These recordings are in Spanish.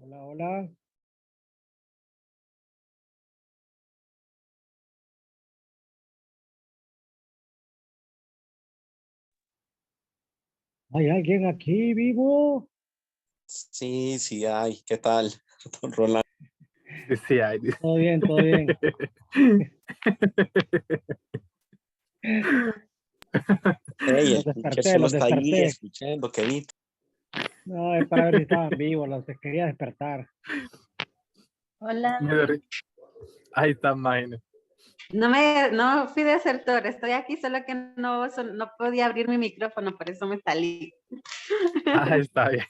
Hola, hola. ¿Hay alguien aquí vivo? Sí, sí hay. ¿Qué tal, don Rolando? Sí, sí hay. Todo bien, todo bien. Hey, Los el teacher desperté, solo los está ahí desperté. escuchando, qué No, es para ver si estaban vivos, los quería despertar. Hola. Ahí está, imagínate. No fui desertor, estoy aquí, solo que no podía abrir mi micrófono, por eso me salí. Ah, está bien.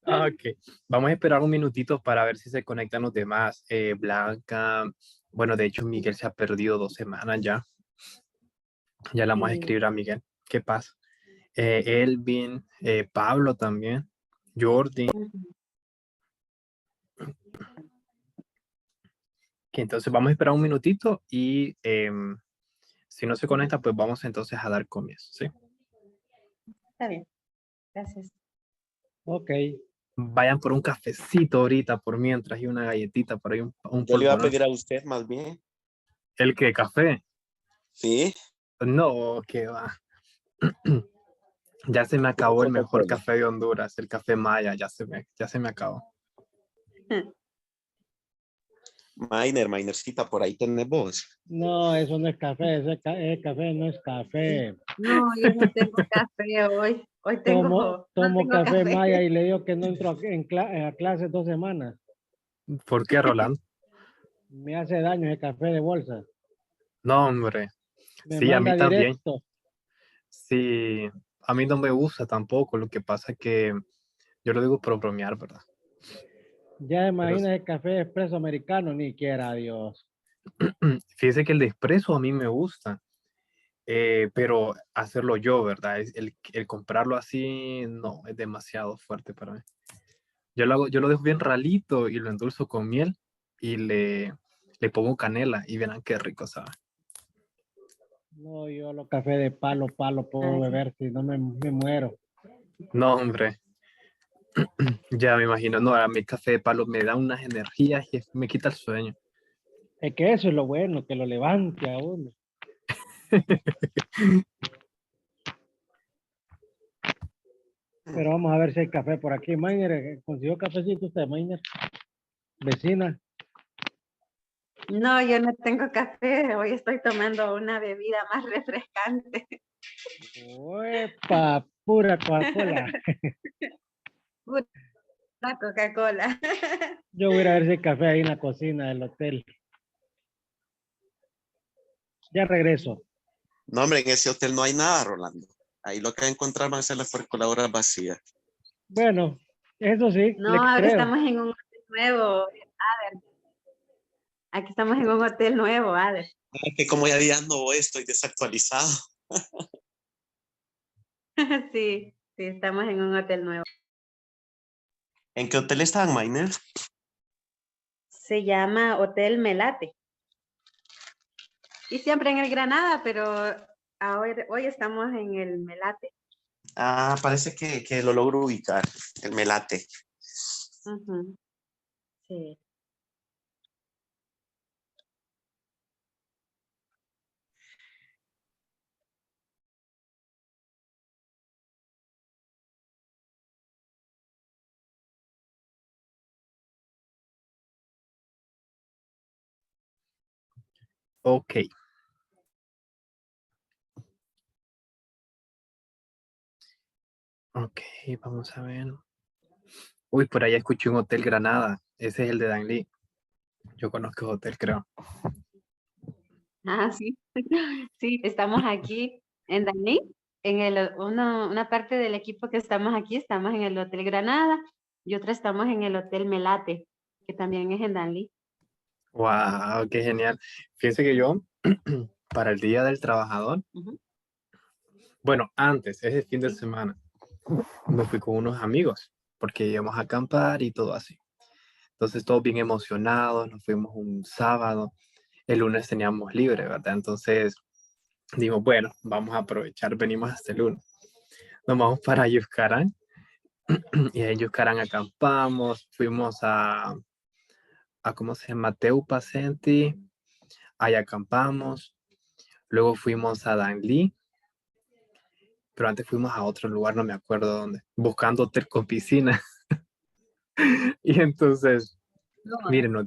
Ok, vamos a esperar un minutito para ver si se conectan los demás. Blanca, bueno, de hecho Miguel se ha perdido 2 semanas ya. Ya le vamos a Sí. escribir a Miguel. ¿Qué pasa? Elvin, Pablo también, Jordi. Que entonces vamos a esperar un minutito y si no se conecta, pues vamos entonces a dar comienzo, ¿sí? Está bien, gracias. Ok. Vayan por un cafecito ahorita, por mientras, y una galletita, por ahí un Yo le iba a polvorón. pedir a usted más bien. ¿El qué? ¿Café? Sí, No, que va. Ya se me puro acabó el mejor Coca-Cola. café de Honduras, el café Maya, ya se me acabó. Minercita, por ahí tenés vos. No, eso no es café, ese café no es café. No, yo no tengo café hoy. No Tomo tengo café café. Maya y le digo que no entro a clase 2 semanas. ¿Por qué, Rolando? Me hace daño ese café de bolsa. No, hombre. Me Sí, a mí manda también. directo. Sí, a mí no me gusta tampoco. Lo que pasa es que yo lo digo por bromear, ¿verdad? Ya Pero imagina el café expreso americano, ni quiera Dios. fíjese que el de expreso a mí me gusta, pero hacerlo yo, ¿verdad? El comprarlo así, no, es demasiado fuerte para mí. Yo lo dejo bien ralito y lo endulzo con miel y le pongo canela y verán qué rico sabe. No, yo los café de palo puedo Ay, beber, si no me muero. No, hombre, ya me imagino. No, a mí el café de palo me da unas energías y me quita el sueño. Es que eso es lo bueno, que lo levante a uno. Pero vamos a ver si hay café por aquí. Mainer, ¿consiguió cafecito usted, Mainer? Vecina. no, yo no tengo café. Hoy estoy tomando una bebida más refrescante. Uepa, pura Coca-Cola. Una Coca-Cola. Yo voy a ir a ver si hay café ahí en la cocina del hotel. Ya regreso. No, hombre, en ese hotel no hay nada, Rolando. Ahí lo que va a encontrar van a ser las percoladoras vacías. Bueno, eso sí, No, le ahora creo. estamos en un hotel nuevo. Aquí estamos en un hotel nuevo, Ade. Es que como ya día no estoy desactualizado. Sí, sí, estamos en un hotel nuevo. ¿En qué hotel están, Miner? Se llama Hotel Melate. Y siempre en el Granada, pero hoy estamos en el Melate. Ah, parece que lo logro ubicar. El Melate. Ujú, sí. Ok. Ok, vamos a ver. Uy, por ahí escuché un hotel Granada. Ese es el de Danlí. Yo conozco ese hotel, creo. Ah, sí. Sí, estamos aquí en Danlí. Una parte del equipo que estamos aquí, estamos en el Hotel Granada y otra estamos en el Hotel Melate, que también es en Danlí. Wow, qué genial. Fíjense que yo, para el Día del Trabajador, Ujú. bueno, antes, ese fin de Sí. semana, me fui con unos amigos, porque íbamos a acampar y todo así. Entonces, todos bien emocionados, nos fuimos un sábado, el lunes teníamos libre, ¿verdad? Entonces, digo, bueno, vamos a aprovechar, venimos hasta el lunes. Nos vamos para Yuscarán Y en Yuscarán acampamos, fuimos a ¿cómo se llama? Teupa Senti, ahí acampamos, luego fuimos a Danlí, pero antes fuimos a otro lugar, no me acuerdo dónde, buscando hotel con piscina. Y entonces, No, miren, nos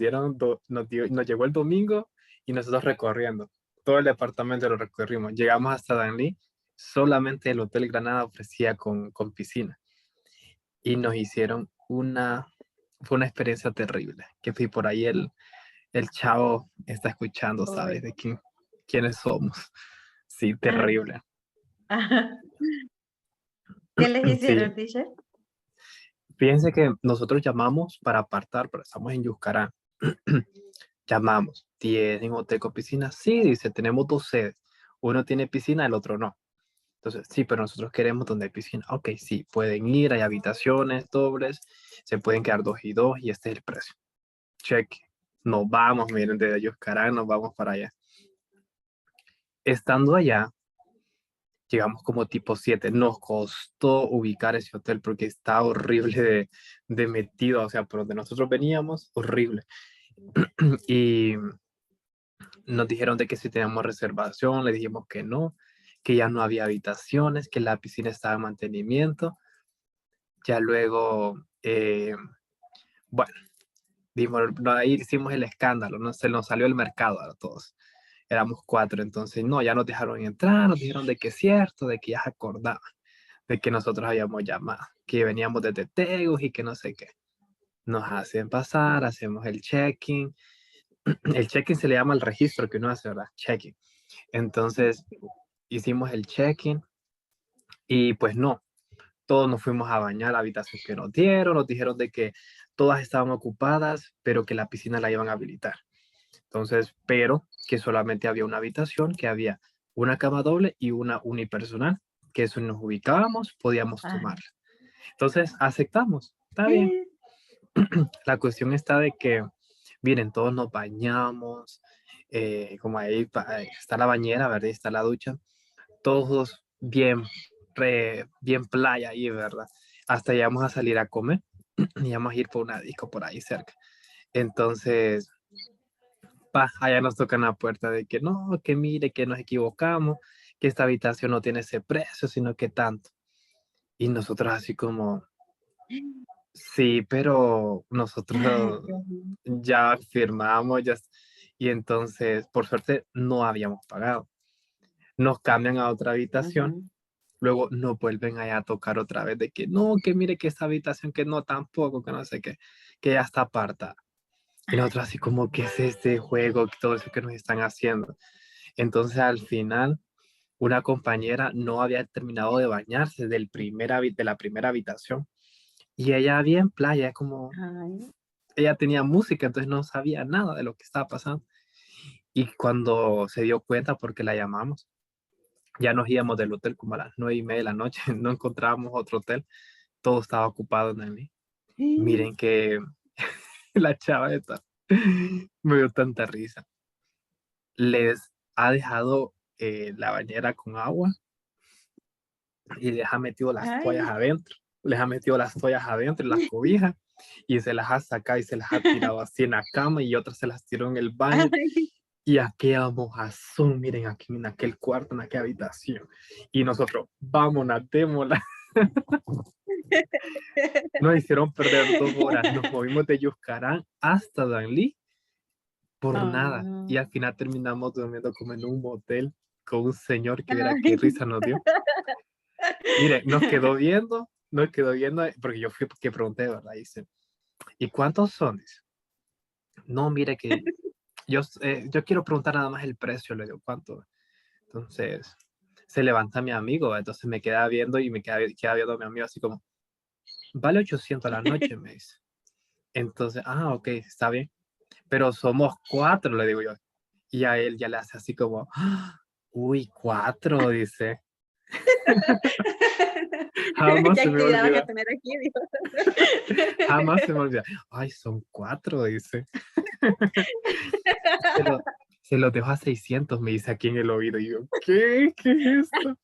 llegó el domingo y nosotros recorriendo. Todo el departamento lo recorrimos. Llegamos hasta Danlí, solamente el Hotel Granada ofrecía con piscina. Y nos hicieron fue una experiencia terrible. Que fui por ahí, el chavo está escuchando, ¿sabes? De quiénes somos. Sí, terrible. Ajá. ¿Qué les Sí, hicieron, teacher? fíjense que nosotros llamamos para apartar, pero estamos en Yuscarán. Llamamos, ¿tienen hotel con piscina? Sí, dice, tenemos 2 sedes. Uno tiene piscina, el otro no. Entonces, sí, pero nosotros queremos donde hay piscina. Ok, sí, pueden ir, hay habitaciones dobles, se pueden quedar 2 y 2 y este es el precio. Check. Nos vamos, miren, de Yuscarán nos vamos para allá. Estando allá, llegamos como tipo 7. Nos costó ubicar ese hotel porque está horrible de metido, o sea, por donde nosotros veníamos, horrible. Y nos dijeron de que si teníamos reservación, le dijimos que no, que ya no había habitaciones, que la piscina estaba en mantenimiento. Ya luego, bueno, ahí hicimos el escándalo, ¿no? Se nos salió el mercado a todos. Éramos 4, entonces no, ya nos dejaron entrar, nos dijeron de que es cierto, de que ya se acordaban, de que nosotros habíamos llamado, que veníamos desde Tegus y que no sé qué. Nos hacen pasar, hacemos el check-in. El check-in se le llama el registro que uno hace, ¿verdad? Check-in. Entonces, hicimos el check-in y pues no, todos nos fuimos a bañar a la habitación que nos dieron, nos dijeron de que todas estaban ocupadas, pero que la piscina la iban a habilitar. Entonces, pero que solamente había una habitación, que había una cama doble y una unipersonal, que eso nos ubicábamos, podíamos tomarla. Entonces, aceptamos, está bien. La cuestión está de que, miren, todos nos bañamos, como ahí está la bañera, ¿verdad? Está la ducha, todos bien, bien playa ahí, ¿verdad? Hasta íbamos a salir a comer, íbamos a ir por una disco por ahí cerca. Entonces, allá nos tocan la puerta de que no, que mire, que nos equivocamos, que esta habitación no tiene ese precio, sino que tanto. Y nosotros así como, sí, pero nosotros ya firmamos, y entonces, por suerte, no habíamos pagado. Nos cambian a otra habitación, luego nos vuelven allá a tocar otra vez de que no, que mire que esta habitación que no tampoco, que no sé qué, que ya está apartada. Y nosotros así como, ¿qué es este juego? Todo eso que nos están haciendo. Entonces al final, una compañera no había terminado de bañarse de la primera habitación. Y ella bien playa, como, ella tenía música, entonces no sabía nada de lo que estaba pasando. Y cuando se dio cuenta, porque la llamamos, ya nos íbamos del hotel como a las 9:30 de la noche, no encontrábamos otro hotel, todo estaba ocupado en mí. Miren que la chava esta me dio tanta risa. Les ha dejado la bañera con agua y les ha metido las toallas adentro. Les ha metido las toallas adentro y las cobijas y se las ha sacado y se las ha tirado así en la cama y otras se las tiró en el baño. Y aquella mojazón, miren aquí en aquel cuarto, en aquella habitación. Y nosotros, vámonos, démosla. Nos hicieron perder 2 horas. Nos movimos de Yuscarán hasta Danlí por nada. Y al final terminamos durmiendo como en un motel con un señor que viera qué risa nos dio. Mire, nos quedó viendo, porque yo fui que pregunté, ¿verdad? Dice, ¿y cuántos son? Dice, no, mire que yo quiero preguntar nada más el precio, le digo, ¿cuánto? Entonces, se levanta mi amigo, entonces me queda viendo y queda viendo a mi amigo así como, vale 800 a la noche, me dice. Entonces, ok, está bien. Pero somos 4, le digo yo. Y a él ya le hace así como, uy, 4, dice. Jamás ¿Qué se me actividad van a olvida. tener aquí? Dijo. Jamás se me olvida. Ay, son 4, dice. Se los dejo a 600, me dice aquí en el oído. Y yo, ¿qué? ¿Qué es esto?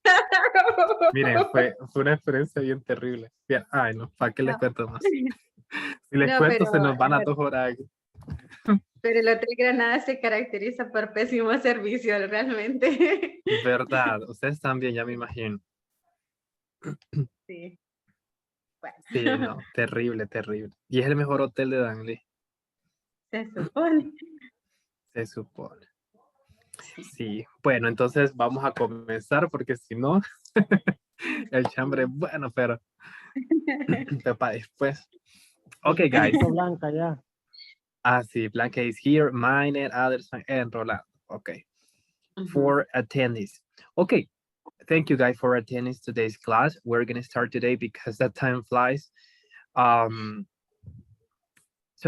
Miren, fue una experiencia bien terrible. Bien, ay, no, ¿para qué les No. cuento más? Si les No, cuento, pero, se nos van a 2 horas aquí. pero el Hotel Granada se caracteriza por pésimo servicio, realmente. Verdad, ustedes también, ya me imagino. Sí. Bueno, Sí, no, terrible, terrible. Y es el mejor hotel de Danlí, se supone. se supone. Sí, bueno, entonces vamos a comenzar porque si no, el chambre es bueno, pero para después. Okay, guys. Listo, Blanca, ya. Ah, sí, Blanca is here, mine, Anderson, and Rolando. Okay, Ujú. for attendees. Okay, thank you guys for attending today's class. We're gonna start today because that time flies. So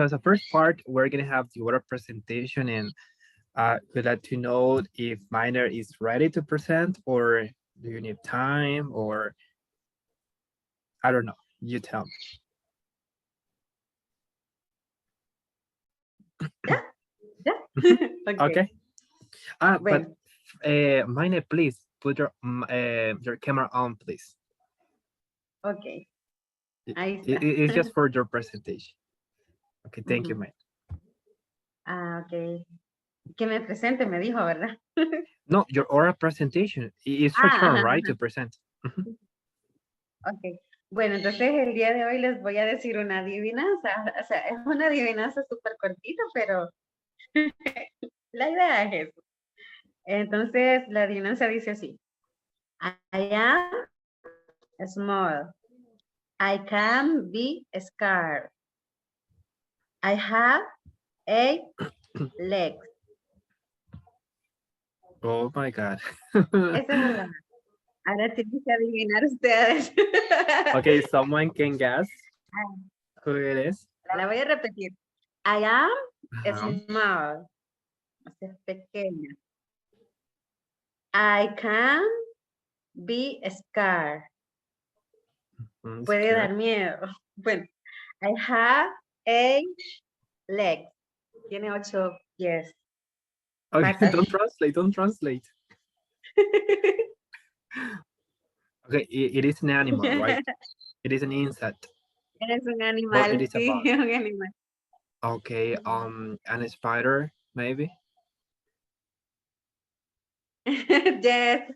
as a first part, we're gonna have the order presentation, and we'd like to know if Miner is ready to present, or do you need time, or I don't know. You tell me. Okay. Okay. Bueno, But Miner, please put your camera on, please. ok. It- Ahí it- está. it's just for your presentation. Okay, thank you, Ujú. Miner. Ah, ok. Que me presente, me dijo, ¿verdad? No, your oral presentation. It's your Ah, turn, ajá, right, ajá. to present. Mhm. Ok. Bueno, entonces el día de hoy les voy a decir una adivinanza. O sea, es una adivinanza súper cortita, pero la idea es eso. Entonces, la adivinanza dice así. I am small. I can be scared. I have 8 legs. Oh my God. Esa es la. Ahora tienen que adivinar ustedes. Okay, someone can guess who it is. La voy a repetir. I am Uh-huh. small. O sea, pequeña. I can be scared. Puede Scared. dar miedo. Bueno, I have 8 legs. Tiene 8 pies. Okay, Patas. don't translate. Okay, it is an animal, right? It is an insect. Eres un Or animal, it is a sí, bug. un animal. Okay, and a spider, maybe? Yes,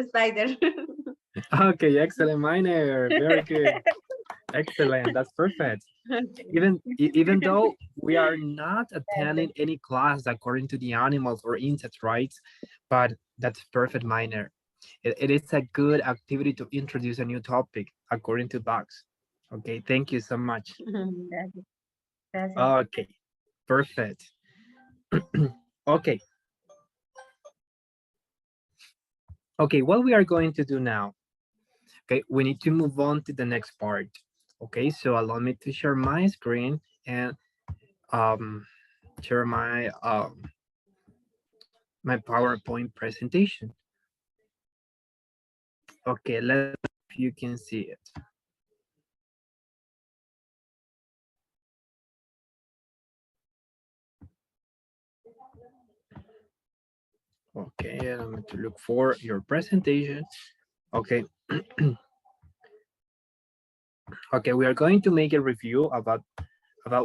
spider. Okay, excellent, Miner. Very good. Excellent. That's perfect. Okay. Even though we are not attending any class according to the animals or insects, right? But that's perfect, Miner. It is a good activity to introduce a new topic according to bugs. Okay, thank you so much. Gracias. Gracias. Okay, perfect. Okay. Okay, what we are going to do now, okay, we need to move on to the next part. Okay, so allow me to share my screen and share my my PowerPoint presentation. Okay, let's see if you can see it. Okay, I'm going to look for your presentation. Okay. Okay, we are going to make a review about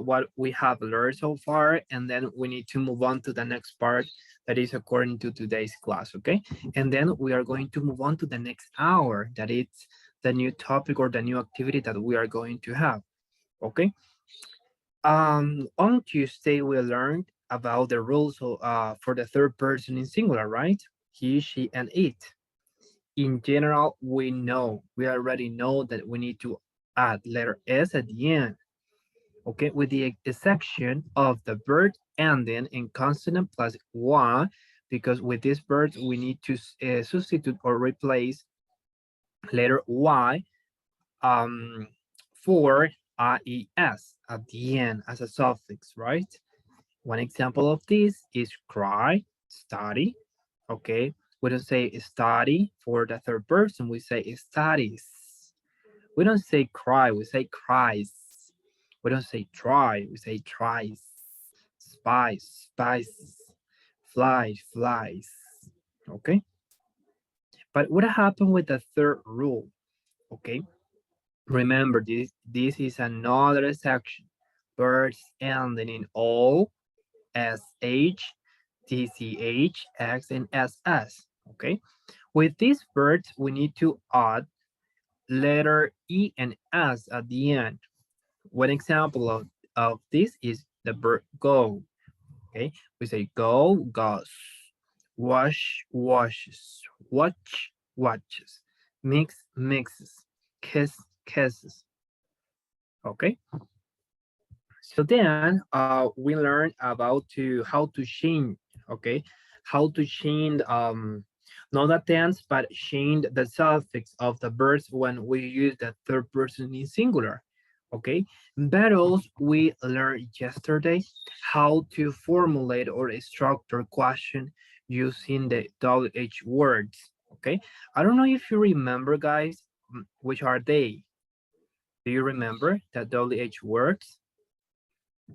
what we have learned so far, and then we need to move on to the next part that is according to today's class, okay? And then we are going to move on to the next hour, that is the new topic or the new activity that we are going to have, okay? On Tuesday, we learned about the rules for the third person in singular, right? He, she, and it. In general, we already know that we need to add letter S at the end, okay, with the exception of the verb ending in consonant plus one, because with these verbs, we need to substitute or replace letter Y for IES at the end as a suffix, right? One example of this is cry, study, okay? We don't say study for the third person, we say studies. We don't say cry, we say cries. We don't say try, we say tries. Spice, spices. flies, flies. Okay. But what happened with the third rule? Okay. Remember, this is another section. Birds ending in O, SH, TCH, X, and SS. Okay. With these birds, we need to add letter E and S at the end. One example of this is the verb go. Okay, we say go, goes, wash, washes, watch, watches, mix, mixes, kiss, kisses. Okay. So then we learn about how to change, okay, how to change not the tense but change the suffix of the verbs when we use the third person in singular. Okay, but also we learned yesterday how to formulate or structure question using the WH words. Okay, I don't know if you remember, guys, which are they? Do you remember the WH words?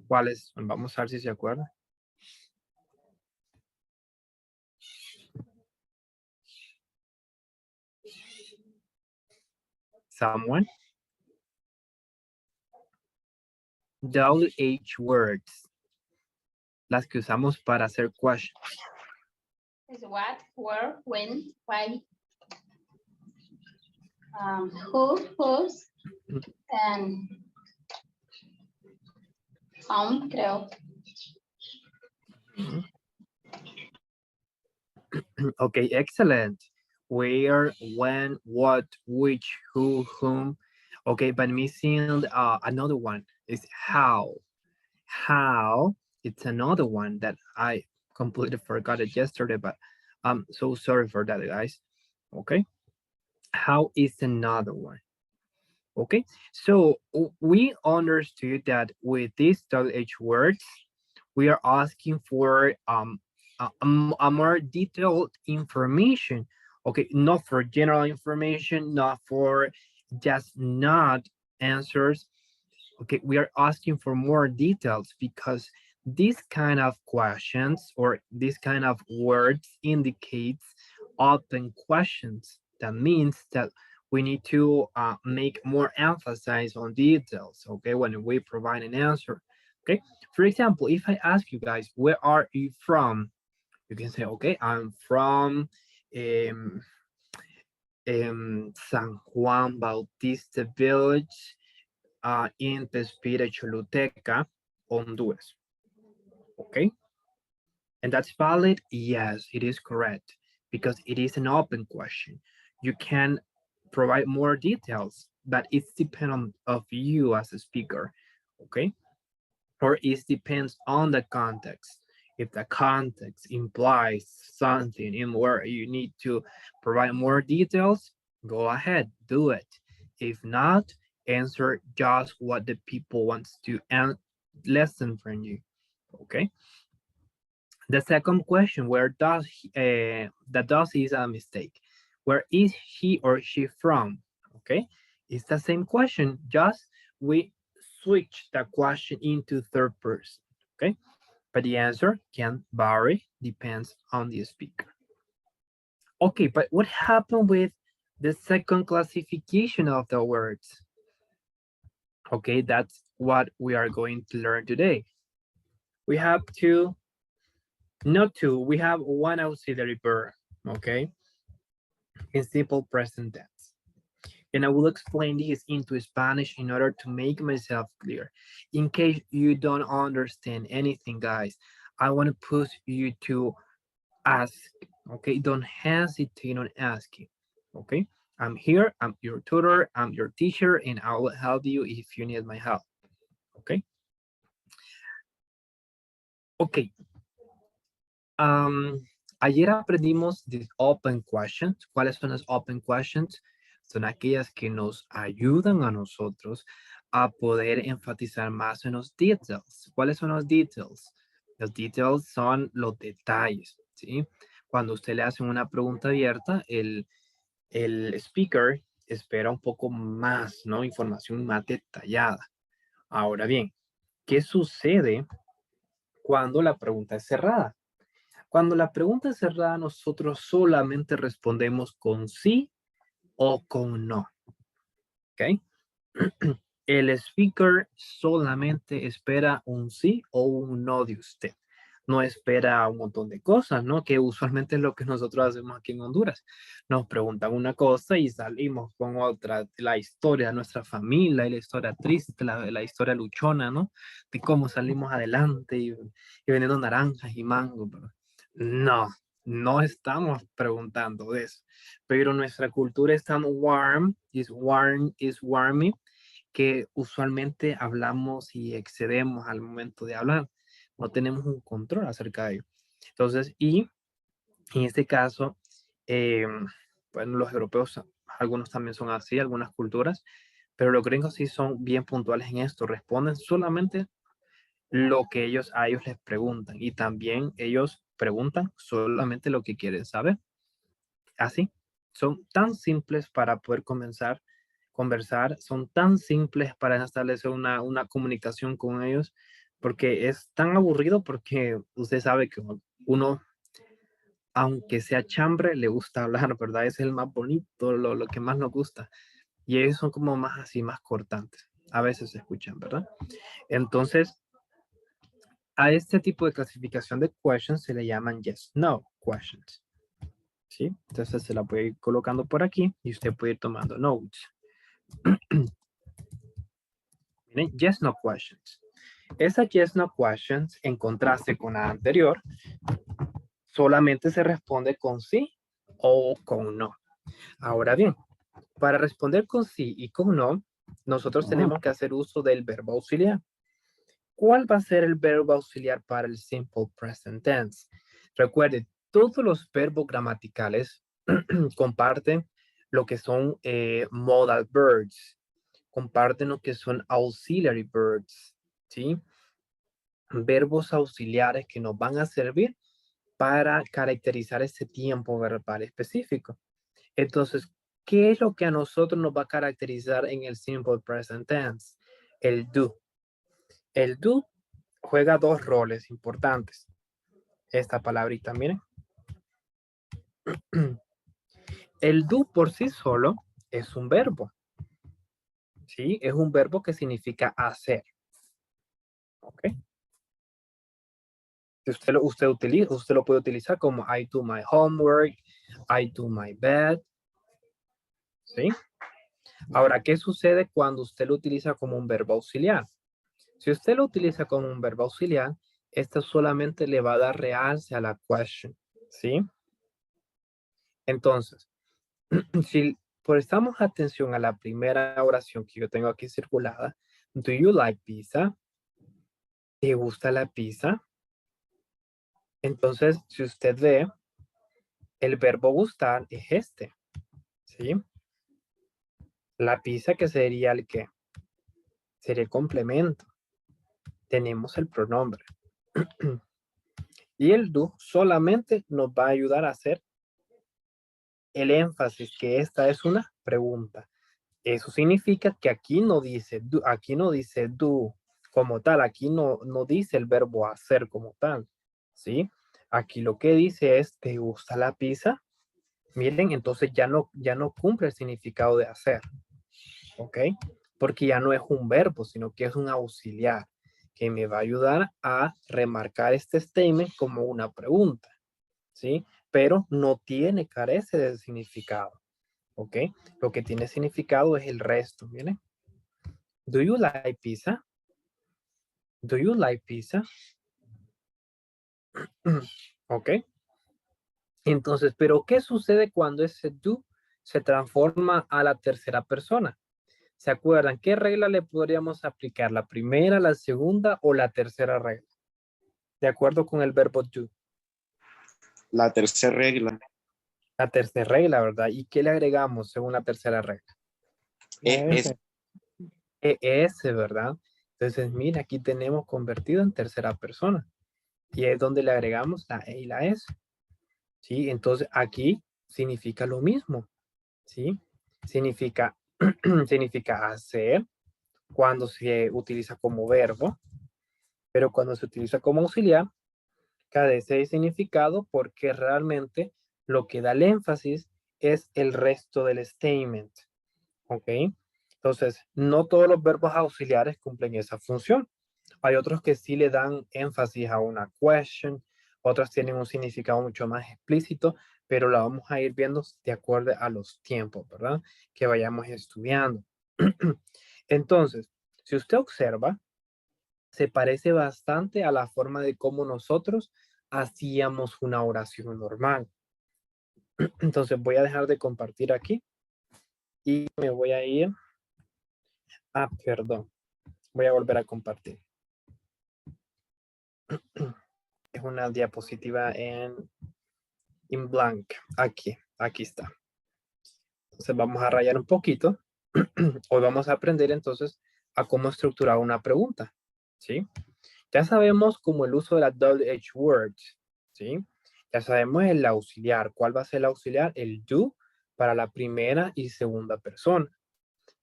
¿Cuáles? Vamos a ver si se acuerda. Someone? WH words. Las que usamos para hacer questions. Is what, where, when, why, who, whose, and creo. Okay, excellent. Where, when, what, which, who, whom. Okay, but missing another one is how. How, it's another one that I completely forgot it yesterday, but I'm so sorry for that, guys. Okay, how is another one? Okay, so we understood that with these WH words, we are asking for a more detailed information. Okay, not for general information, not for just not answers. Okay, we are asking for more details because this kind of questions or this kind of words indicates open questions. That means that we need to make more emphasis on details, okay, when we provide an answer. Okay, for example, if I ask you guys, where are you from? You can say, okay, I'm from San Juan Bautista Village in Pespira, Choluteca, Honduras. Okay, and that's valid? Yes, it is correct because it is an open question. You can provide more details, but it depends of you as a speaker, okay? Or it depends on the context. If the context implies something in where you need to provide more details, go ahead, do it. If not, answer just what the people wants to listen from you, okay? The second question, where does the does is a mistake. Where is he or she from? Okay, it's the same question, just we switch the question into third person. Okay, but the answer can vary, depends on the speaker. Okay, but what happened with the second classification of the words? Okay, that's what we are going to learn today. We have we have one auxiliary verb, okay, in simple present tense. And I will explain this into Spanish in order to make myself clear. In case you don't understand anything, guys, I want to push you to ask, okay? Don't hesitate on asking, okay? I'm here, I'm your tutor, I'm your teacher, and I will help you if you need my help, okay? Okay. Ayer aprendimos de open questions. ¿Cuáles son las open questions? Son aquellas que nos ayudan a nosotros a poder enfatizar más en los details. ¿Cuáles son los details? Los details son los detalles, ¿sí? Cuando usted le hace una pregunta abierta, el speaker espera un poco más, ¿no? Información más detallada. Ahora bien, ¿qué sucede cuando la pregunta es cerrada? Cuando la pregunta es cerrada, nosotros solamente respondemos con sí o con no. ¿Ok? El speaker solamente espera un sí o un no de usted. No espera un montón de cosas, ¿no? Que usualmente es lo que nosotros hacemos aquí en Honduras. Nos preguntan una cosa y salimos con otra. La historia de nuestra familia y la historia triste, la historia luchona, ¿no? De cómo salimos adelante y vendiendo naranjas y mangos. No, no estamos preguntando de eso. Pero nuestra cultura es tan is warming, que usualmente hablamos y excedemos al momento de hablar. No tenemos un control acerca de ello. Entonces, y en este caso, bueno, los europeos, algunos también son así, algunas culturas, pero los gringos sí son bien puntuales en esto. Responden solamente lo que a ellos les preguntan y también ellos preguntan solamente lo que quieren saber. Así, son tan simples para poder conversar, son tan simples para establecer una comunicación con ellos, porque es tan aburrido porque usted sabe que uno, aunque sea chambre, le gusta hablar, ¿verdad? Es el más bonito, lo que más nos gusta. Y ellos son como más así, más cortantes. A veces se escuchan, ¿verdad? Entonces, a este tipo de clasificación de questions se le llaman yes, no questions. ¿Sí? Entonces se la voy a ir colocando por aquí y usted puede ir tomando notes. Miren, yes, no questions. Esa yes, no questions, en contraste con la anterior, solamente se responde con sí o con no. Ahora bien, para responder con sí y con no, nosotros tenemos que hacer uso del verbo auxiliar. ¿Cuál va a ser el verbo auxiliar para el simple present tense? Recuerde, todos los verbos gramaticales comparten lo que son modal verbs, comparten lo que son auxiliary verbs, ¿sí? Verbos auxiliares que nos van a servir para caracterizar ese tiempo verbal específico. Entonces, ¿qué es lo que a nosotros nos va a caracterizar en el simple present tense? El do. El do juega dos roles importantes. Esta palabrita, miren. El do por sí solo es un verbo. ¿Sí? Es un verbo que significa hacer. ¿Ok? Usted lo puede utilizar como I do my homework, I do my bed. ¿Sí? Ahora, ¿qué sucede cuando usted lo utiliza como un verbo auxiliar? Si usted lo utiliza como un verbo auxiliar, esto solamente le va a dar realce a la question. ¿Sí? Entonces, si prestamos atención a la primera oración que yo tengo aquí circulada, do you like pizza? ¿Te gusta la pizza? Entonces, si usted ve, el verbo gustar es este, ¿sí? La pizza, que sería el qué? Sería el complemento. Tenemos el pronombre. Y el do solamente nos va a ayudar a hacer el énfasis que esta es una pregunta. Eso significa que aquí no dice do como tal, aquí no dice el verbo hacer como tal, ¿sí? Aquí lo que dice es, ¿te gusta la pizza? Miren, entonces ya no cumple el significado de hacer, ¿ok? Porque ya no es un verbo, sino que es un auxiliar que me va a ayudar a remarcar este statement como una pregunta, ¿sí? Pero no carece de significado, ¿ok? Lo que tiene significado es el resto, miren. Do you like pizza? Do you like pizza? ¿Ok? Entonces, ¿pero qué sucede cuando ese do se transforma a la tercera persona? ¿Se acuerdan qué regla le podríamos aplicar? ¿La primera, la segunda o la tercera regla? De acuerdo con el verbo do. La tercera regla. La tercera regla, ¿verdad? ¿Y qué le agregamos según la tercera regla? Es ES, ¿verdad? Entonces, mira, aquí tenemos convertido en tercera persona. Y es donde le agregamos la E y la S. ¿Sí? Entonces, aquí significa lo mismo. ¿Sí? Significa, significa hacer cuando se utiliza como verbo, pero cuando se utiliza como auxiliar, carece de significado porque realmente lo que da el énfasis es el resto del statement. ¿Ok? Entonces, no todos los verbos auxiliares cumplen esa función. Hay otros que sí le dan énfasis a una question, otros tienen un significado mucho más explícito, pero la vamos a ir viendo de acuerdo a los tiempos, ¿verdad? Que vayamos estudiando. Entonces, si usted observa, se parece bastante a la forma de cómo nosotros hacíamos una oración normal. Entonces voy a dejar de compartir aquí y me voy a ir. Ah, perdón. Voy a volver a compartir. Es una diapositiva en blank. Aquí está. Entonces vamos a rayar un poquito. Hoy vamos a aprender entonces a cómo estructurar una pregunta. ¿Sí? Ya sabemos cómo el uso de las WH words. ¿Sí? Ya sabemos el auxiliar. ¿Cuál va a ser el auxiliar? El do para la primera y segunda persona.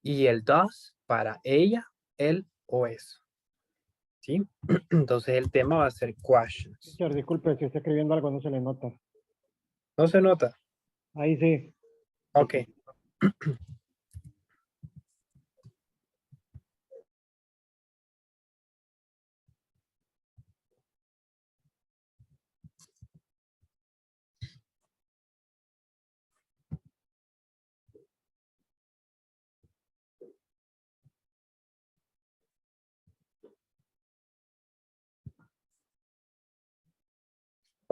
Y el does para ella, él o eso. ¿Sí? Entonces el tema va a ser questions. Teacher, disculpe, si está escribiendo algo no se le nota. ¿No se nota? Ahí sí. Ok.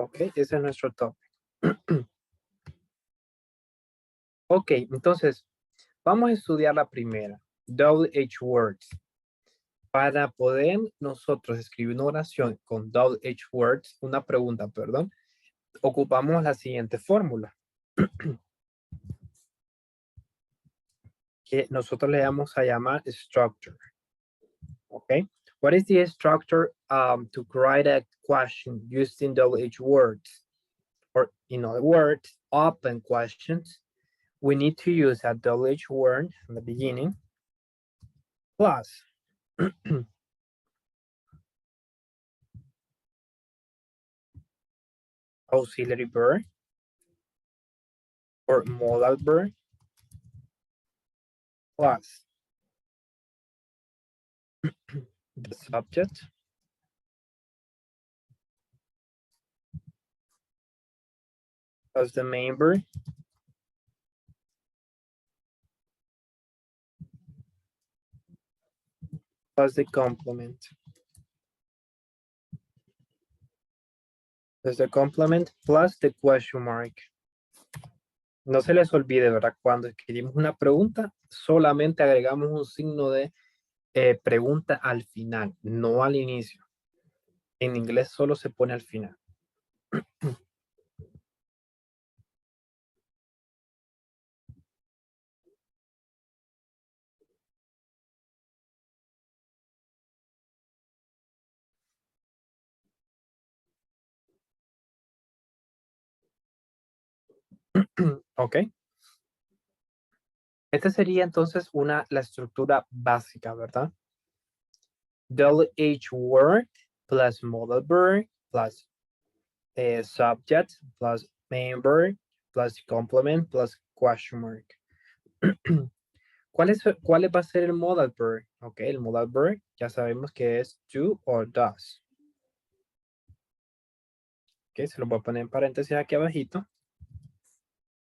Ok, ese es nuestro topic. Ok, entonces vamos a estudiar la primera. WH words. Para poder nosotros escribir una oración con WH words, una pregunta, perdón, ocupamos la siguiente fórmula. Que nosotros le vamos a llamar structure. Okay. What is the structure to write a question using WH words? Or in other words, open questions. We need to use a WH word in the beginning plus auxiliary verb or modal verb plus the subject plus the main verb plus the complement. Plus the complement plus the question mark. No se les olvide, ¿verdad? Cuando escribimos una pregunta, solamente agregamos un signo de pregunta al final, no al inicio. En inglés solo se pone al final. Ok. Esta sería entonces la estructura básica, ¿verdad? WH word plus modal verb plus subject plus main verb plus complement plus question mark. ¿Cuál va a ser el modal verb? Ok, el modal verb ya sabemos que es do or does. Ok, se lo voy a poner en paréntesis aquí abajito.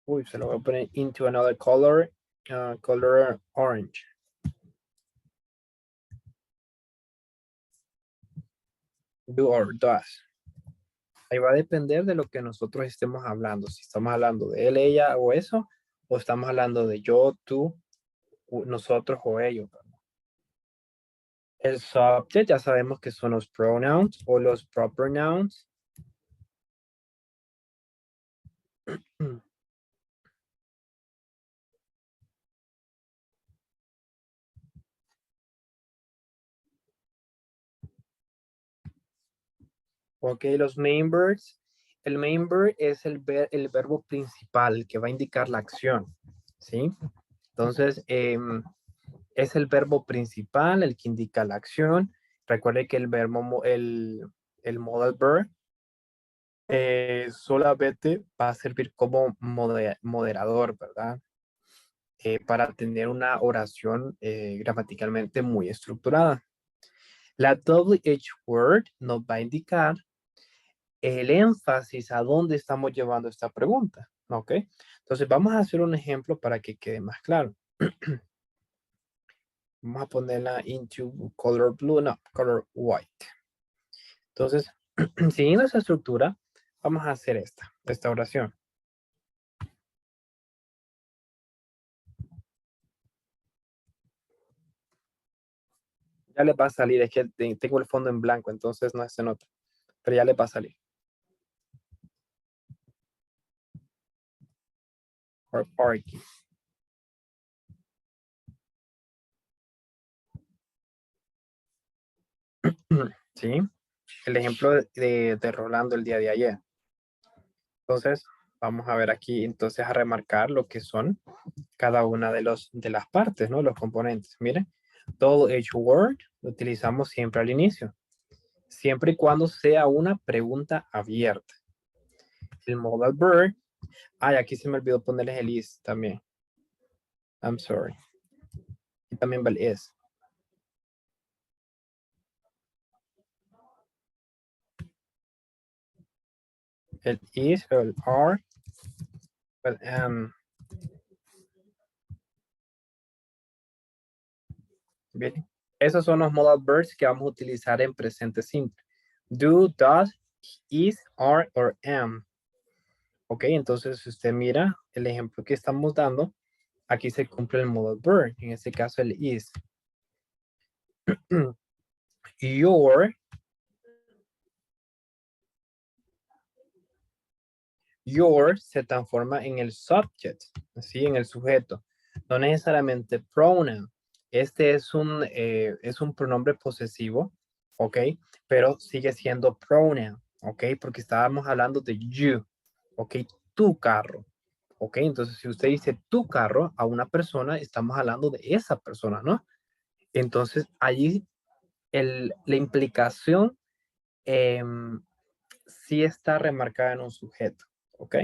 Uy, se lo voy a poner into another color, color orange. Do or does. Ahí va a depender de lo que nosotros estemos hablando. Si estamos hablando de él, ella o eso, o estamos hablando de yo, tú, nosotros o ellos. El subject ya sabemos que son los pronouns o los proper nouns. Ok, los main verbs. El main verb es el verbo principal, el que va a indicar la acción. ¿Sí? Entonces, es el verbo principal, el que indica la acción. Recuerde que el modal verb solamente va a servir como moderador, ¿verdad? Para tener una oración gramaticalmente muy estructurada. La WH word nos va a indicar el énfasis a dónde estamos llevando esta pregunta, ¿ok? Entonces vamos a hacer un ejemplo para que quede más claro. Vamos a ponerla into color blue, no, color white. Entonces, siguiendo esa estructura, vamos a hacer esta oración. Ya les va a salir, es que tengo el fondo en blanco, entonces no se nota, pero ya les va a salir. Or parking. ¿Sí? El ejemplo de Rolando el día de ayer. Entonces, vamos a ver aquí, entonces a remarcar lo que son cada una de las partes, ¿no? Los componentes. Miren, todo H word lo utilizamos siempre al inicio. Siempre y cuando sea una pregunta abierta. El modal verb. Ay, aquí se me olvidó ponerles el is también. I'm sorry. Y también va el is. El is, el are, el am. Bien. Esos son los modal verbs que vamos a utilizar en presente simple. Do, does, is, are, or am. Ok, entonces si usted mira el ejemplo que estamos dando, aquí se cumple el modal verb, en este caso el is. Your se transforma en el subject, ¿sí? En el sujeto. No necesariamente pronoun. Este es un pronombre posesivo, ¿ok? Pero sigue siendo pronoun, ¿ok? Porque estábamos hablando de you, ¿ok? Tu carro, ¿ok? Entonces, si usted dice tu carro a una persona, estamos hablando de esa persona, ¿no? Entonces, allí la implicación sí está remarcada en un sujeto, ¿ok?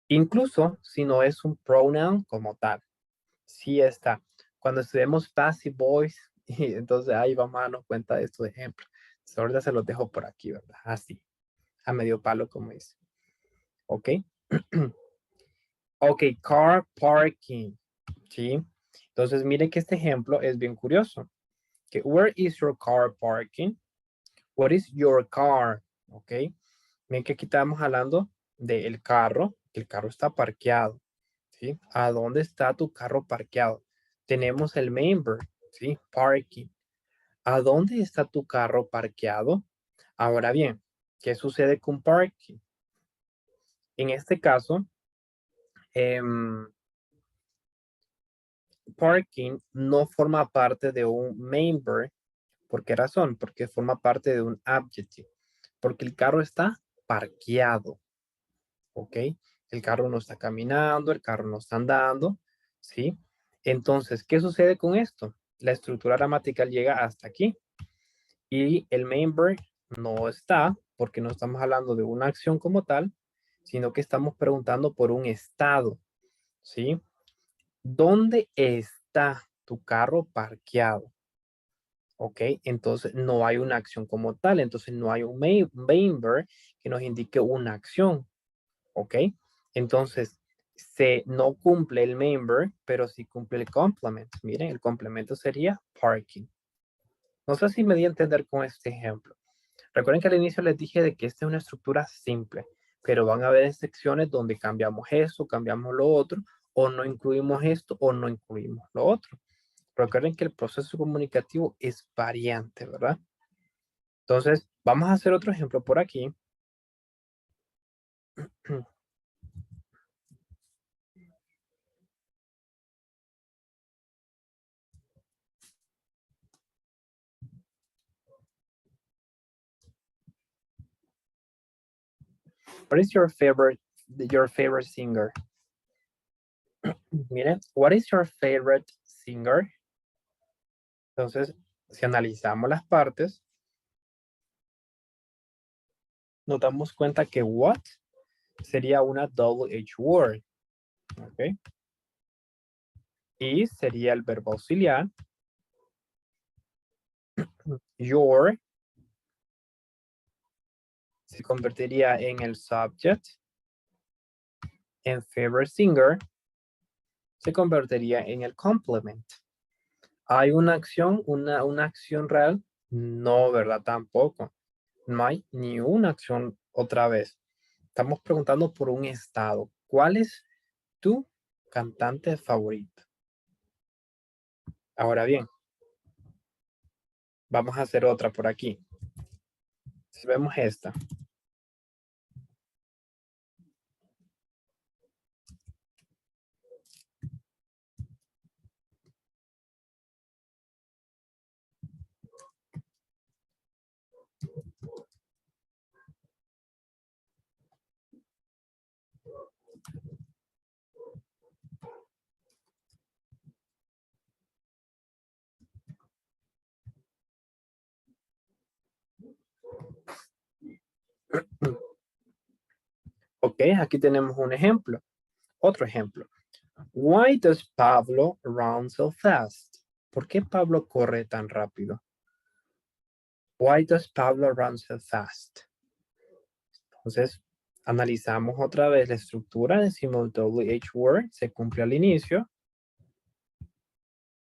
Incluso si no es un pronoun como tal, sí está. Cuando estudiemos passive voice, y entonces ahí vamos a darnos cuenta de estos ejemplos. Ahorita se los dejo por aquí, ¿verdad? Así, a medio palo, como dice. ¿Ok? Ok, car parking, ¿sí? Entonces, mire que este ejemplo es bien curioso. Que, where is your car parking? What is your car? ¿Ok? Miren que aquí estamos hablando del carro, que el carro está parqueado, ¿sí? ¿A dónde está tu carro parqueado? Tenemos el main verb, ¿sí? Parking. ¿A dónde está tu carro parqueado? Ahora bien, ¿qué sucede con parking? En este caso, parking no forma parte de un main verb. ¿Por qué razón? Porque forma parte de un adjective. Porque el carro está parqueado. ¿Ok? El carro no está caminando, el carro no está andando, ¿sí? Entonces, ¿qué sucede con esto? La estructura gramatical llega hasta aquí y el main verb no está porque no estamos hablando de una acción como tal, sino que estamos preguntando por un estado, ¿sí? ¿Dónde está tu carro parqueado? ¿Ok? Entonces no hay una acción como tal, entonces no hay un main verb que nos indique una acción, ¿ok? Entonces, no cumple el main verb, pero sí cumple el complement. Miren, el complemento sería parking. No sé si me di a entender con este ejemplo. Recuerden que al inicio les dije de que esta es una estructura simple, pero van a haber secciones donde cambiamos esto, cambiamos lo otro, o no incluimos esto, o no incluimos lo otro. Recuerden que el proceso comunicativo es variante, ¿verdad? Entonces, vamos a hacer otro ejemplo por aquí. What is your favorite singer? Miren, what is your favorite singer? Entonces, si analizamos las partes, nos damos cuenta que what sería una double H word. ¿Ok? Y sería el verbo auxiliar. Your se convertiría en el subject. En favorite singer se convertiría en el complement. ¿Hay una acción, una acción real? No, ¿verdad? Tampoco. No hay ni una acción otra vez. Estamos preguntando por un estado. ¿Cuál es tu cantante favorito? Ahora bien, vamos a hacer otra por aquí. Si vemos esta. Ok, aquí tenemos un ejemplo. Otro ejemplo. Why does Pablo run so fast? ¿Por qué Pablo corre tan rápido? Why does Pablo run so fast? Entonces, analizamos otra vez la estructura. Decimos WH word se cumple al inicio.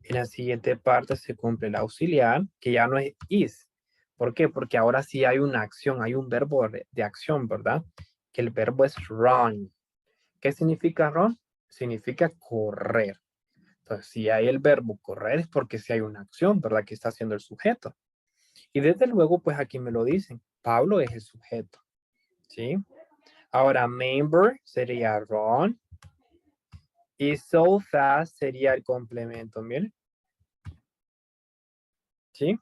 En la siguiente parte se cumple el auxiliar, que ya no es is. ¿Por qué? Porque ahora sí hay una acción, hay un verbo de acción, ¿verdad? Que el verbo es run. ¿Qué significa run? Significa correr. Entonces, si hay el verbo correr es porque sí hay una acción, ¿verdad? Que está haciendo el sujeto. Y desde luego, pues aquí me lo dicen. Pablo es el sujeto. ¿Sí? Ahora, member sería run. Y so fast sería el complemento, miren. ¿Sí?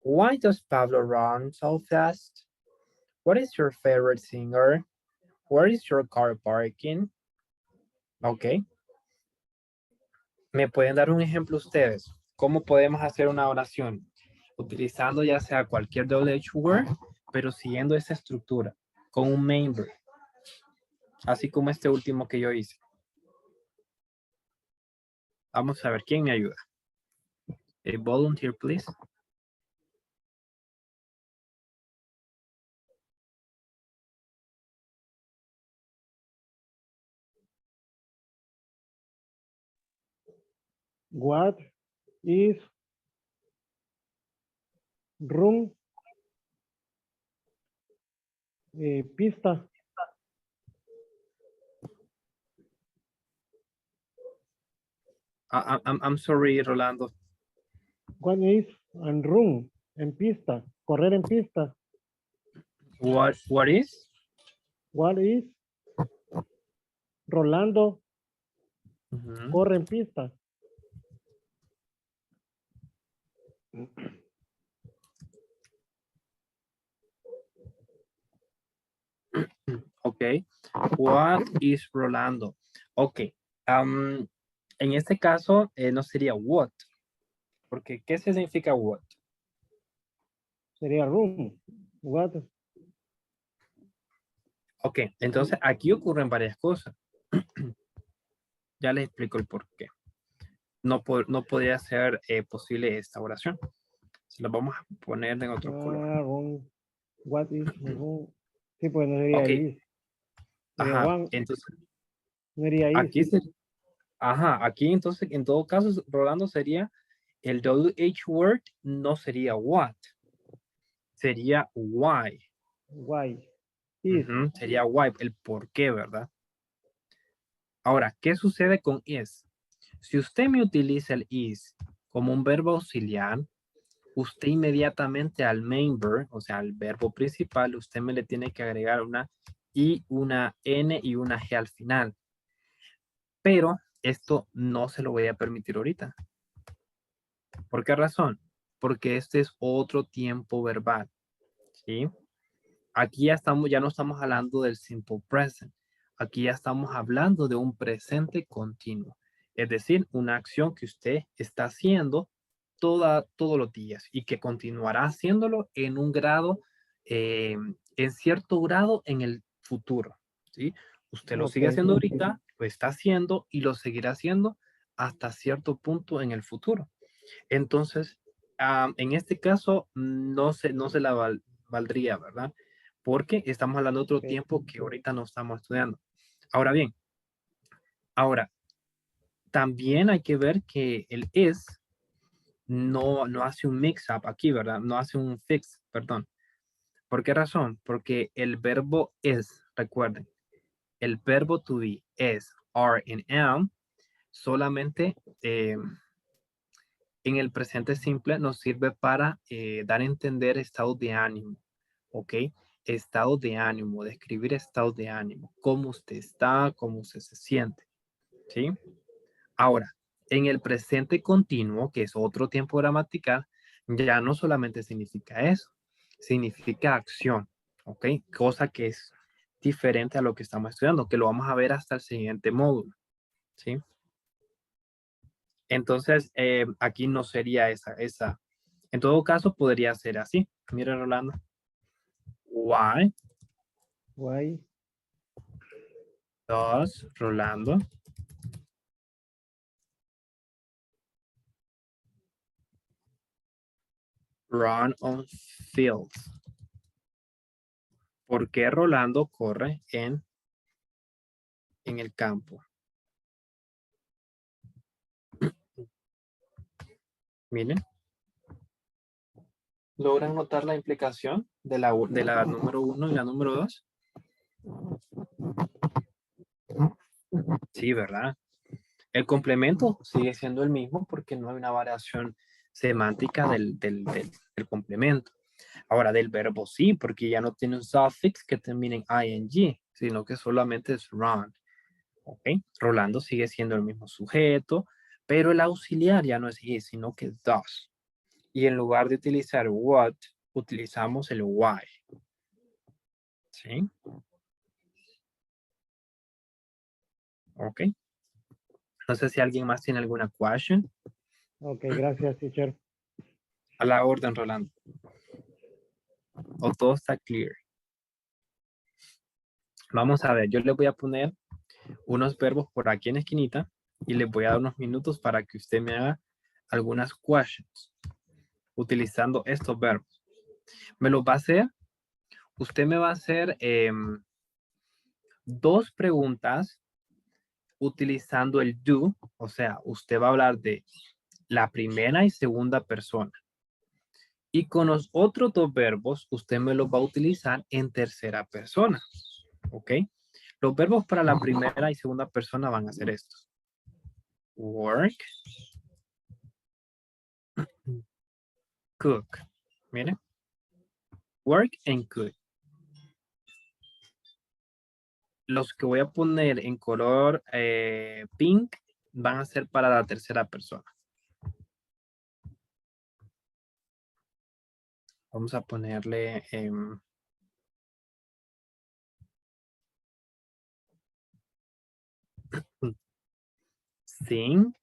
Why does Pablo run so fast? What is your favorite singer? Where is your car parking? Ok. ¿Me pueden dar un ejemplo ustedes? ¿Cómo podemos hacer una oración? Utilizando ya sea cualquier WH word, pero siguiendo esa estructura, con un member. Así como este último que yo hice. Vamos a ver, ¿quién me ayuda? A volunteer, please. What is room? Pista. I'm sorry, Rolando. What is and room? En pista. Correr en pista. What is? What is? Rolando Ujú. corre en pista. Ok. What is Rolando? Ok. En este caso, no sería what. Porque, ¿qué significa what? Sería room. What? Ok, entonces aquí ocurren varias cosas. Ya les explico el por qué. No podría ser posible esta oración. Se la vamos a poner en otro color. Room. What is room? Sí, pues no sería Ok. is. Sería Ajá, one. entonces No sería is. aquí aquí entonces en todo caso, Rolando, sería el WH word no sería what, sería why. Why? Is. Ujú, sería why, el por qué, ¿verdad? Ahora, ¿qué sucede con is? Si usted me utiliza el is como un verbo auxiliar, usted inmediatamente al main verb, o sea, al verbo principal, usted me le tiene que agregar una I, una N y una G al final. Pero esto no se lo voy a permitir ahorita. ¿Por qué razón? Porque este es otro tiempo verbal, ¿sí? Aquí ya no estamos hablando del simple present. Aquí ya estamos hablando de un presente continuo. Es decir, una acción que usted está haciendo todos los días y que continuará haciéndolo en un grado en cierto grado en el futuro, ¿sí? Usted lo sigue Ok. haciendo ahorita, lo está haciendo y lo seguirá haciendo hasta cierto punto en el futuro. Entonces, en este caso, no se la valdría, ¿verdad? Porque estamos hablando de otro Ok. tiempo que ahorita no estamos estudiando. Ahora bien, ahora, también hay que ver que el is no hace un mix-up aquí, ¿verdad? No hace un fix, perdón. ¿Por qué razón? Porque el verbo is, recuerden, el verbo to be is, are, and am, solamente en el presente simple nos sirve para dar a entender estado de ánimo, ¿ok? Estado de ánimo, describir estado de ánimo, cómo usted está, cómo usted se siente, ¿sí? Ahora, en el presente continuo, que es otro tiempo gramatical, ya no solamente significa eso, significa acción, ¿ok? Cosa que es diferente a lo que estamos estudiando, que lo vamos a ver hasta el siguiente módulo, ¿sí? Entonces, aquí no sería esa. En todo caso, podría ser así. Mira, Rolando. Why Why? does Rolando run on fields? ¿Por qué Rolando corre en el campo? Miren. ¿Logran notar la implicación de la número 1 y la número 2? Sí, ¿verdad? El complemento sigue siendo el mismo porque no hay una variación semántica del complemento. Ahora, del verbo sí, porque ya no tiene un suffix que termine en ing, sino que solamente es run. ¿Ok? Rolando sigue siendo el mismo sujeto, pero el auxiliar ya no es he, sino que es does. Y en lugar de utilizar what, utilizamos el why. ¿Sí? ¿Ok? No sé si alguien más tiene alguna question. Ok, gracias, teacher. A la orden, Rolando. O todo está clear. Vamos a ver, yo le voy a poner unos verbos por aquí en la esquinita y les voy a dar unos minutos para que usted me haga algunas questions utilizando estos verbos. Me los va a hacer, usted me va a hacer 2 preguntas utilizando el do, o sea, usted va a hablar de la primera y segunda persona. Y con los otros 2 verbos, usted me los va a utilizar en tercera persona. ¿Ok? Los verbos para la primera y segunda persona van a ser estos. Work. Cook. Miren. Work and cook. Los que voy a poner en color pink van a ser para la tercera persona. Vamos a ponerle sing.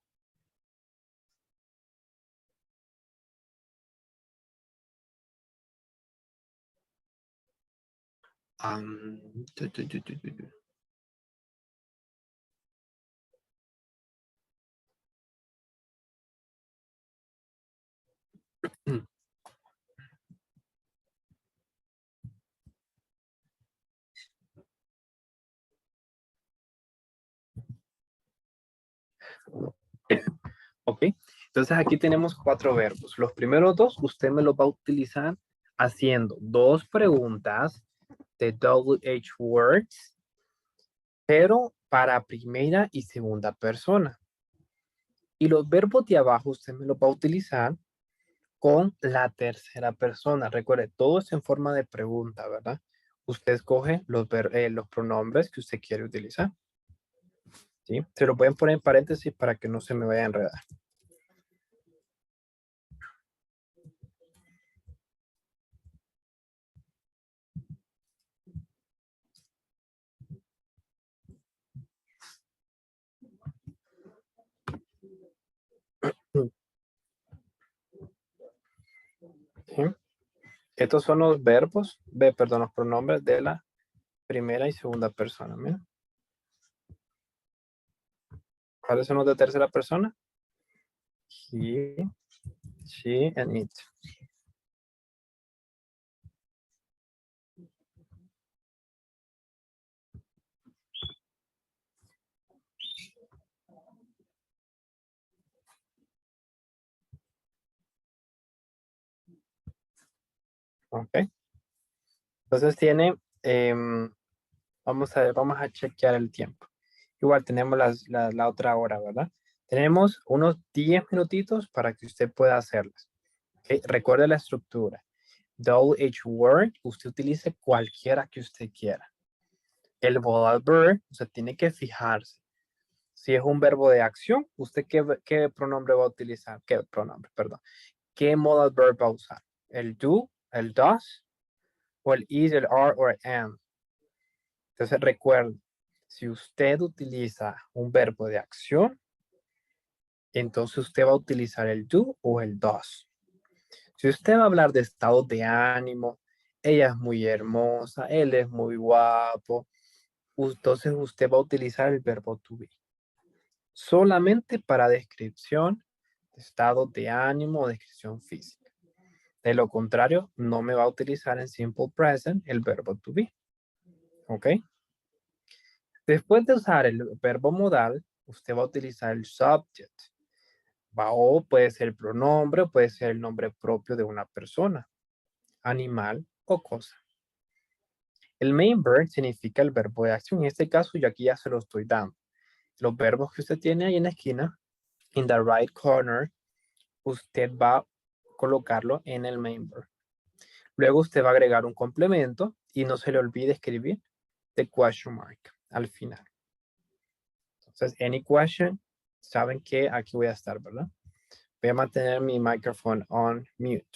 Tu, tu, tu, tu, tu, tu. Ok, entonces aquí tenemos 4 verbos. Los primeros 2 usted me los va a utilizar haciendo 2 preguntas de WH words, pero para primera y segunda persona. Y los verbos de abajo usted me los va a utilizar con la tercera persona. Recuerde, todo es en forma de pregunta, ¿verdad? Usted escoge los pronombres que usted quiere utilizar. ¿Sí? Se lo pueden poner en paréntesis para que no se me vaya a enredar. ¿Sí? Estos son los verbos, perdón, los pronombres de la primera y segunda persona. Mira. ¿Cuáles son los de tercera persona? He, she, and it. Ok. Entonces tiene, vamos a ver, vamos a chequear el tiempo. Igual tenemos la otra hora, ¿verdad? Tenemos unos 10 minutitos para que usted pueda hacerlas. ¿Okay? Recuerde la estructura. WH word, usted utilice cualquiera que usted quiera. El modal verb, usted tiene que fijarse. Si es un verbo de acción, ¿usted qué pronombre va a utilizar? ¿Qué pronombre, perdón? ¿Qué modal verb va a usar? ¿El do, el does, o el is, el are, o el am? Entonces recuerde, si usted utiliza un verbo de acción, entonces usted va a utilizar el do o el does. Si usted va a hablar de estado de ánimo, ella es muy hermosa, él es muy guapo, entonces usted va a utilizar el verbo to be. Solamente para descripción de estado de ánimo o descripción física. De lo contrario, no me va a utilizar en simple present el verbo to be. ¿Ok? Después de usar el verbo modal, usted va a utilizar el subject. O puede ser el pronombre, puede ser el nombre propio de una persona, animal o cosa. El main verb significa el verbo de acción. En este caso, yo aquí ya se lo estoy dando. Los verbos que usted tiene ahí en la esquina, in the right corner, usted va a colocarlo en el main verb. Luego usted va a agregar un complemento y no se le olvide escribir the question mark al final. Entonces, any question, saben que aquí voy a estar, ¿verdad? Voy a mantener mi microphone on mute.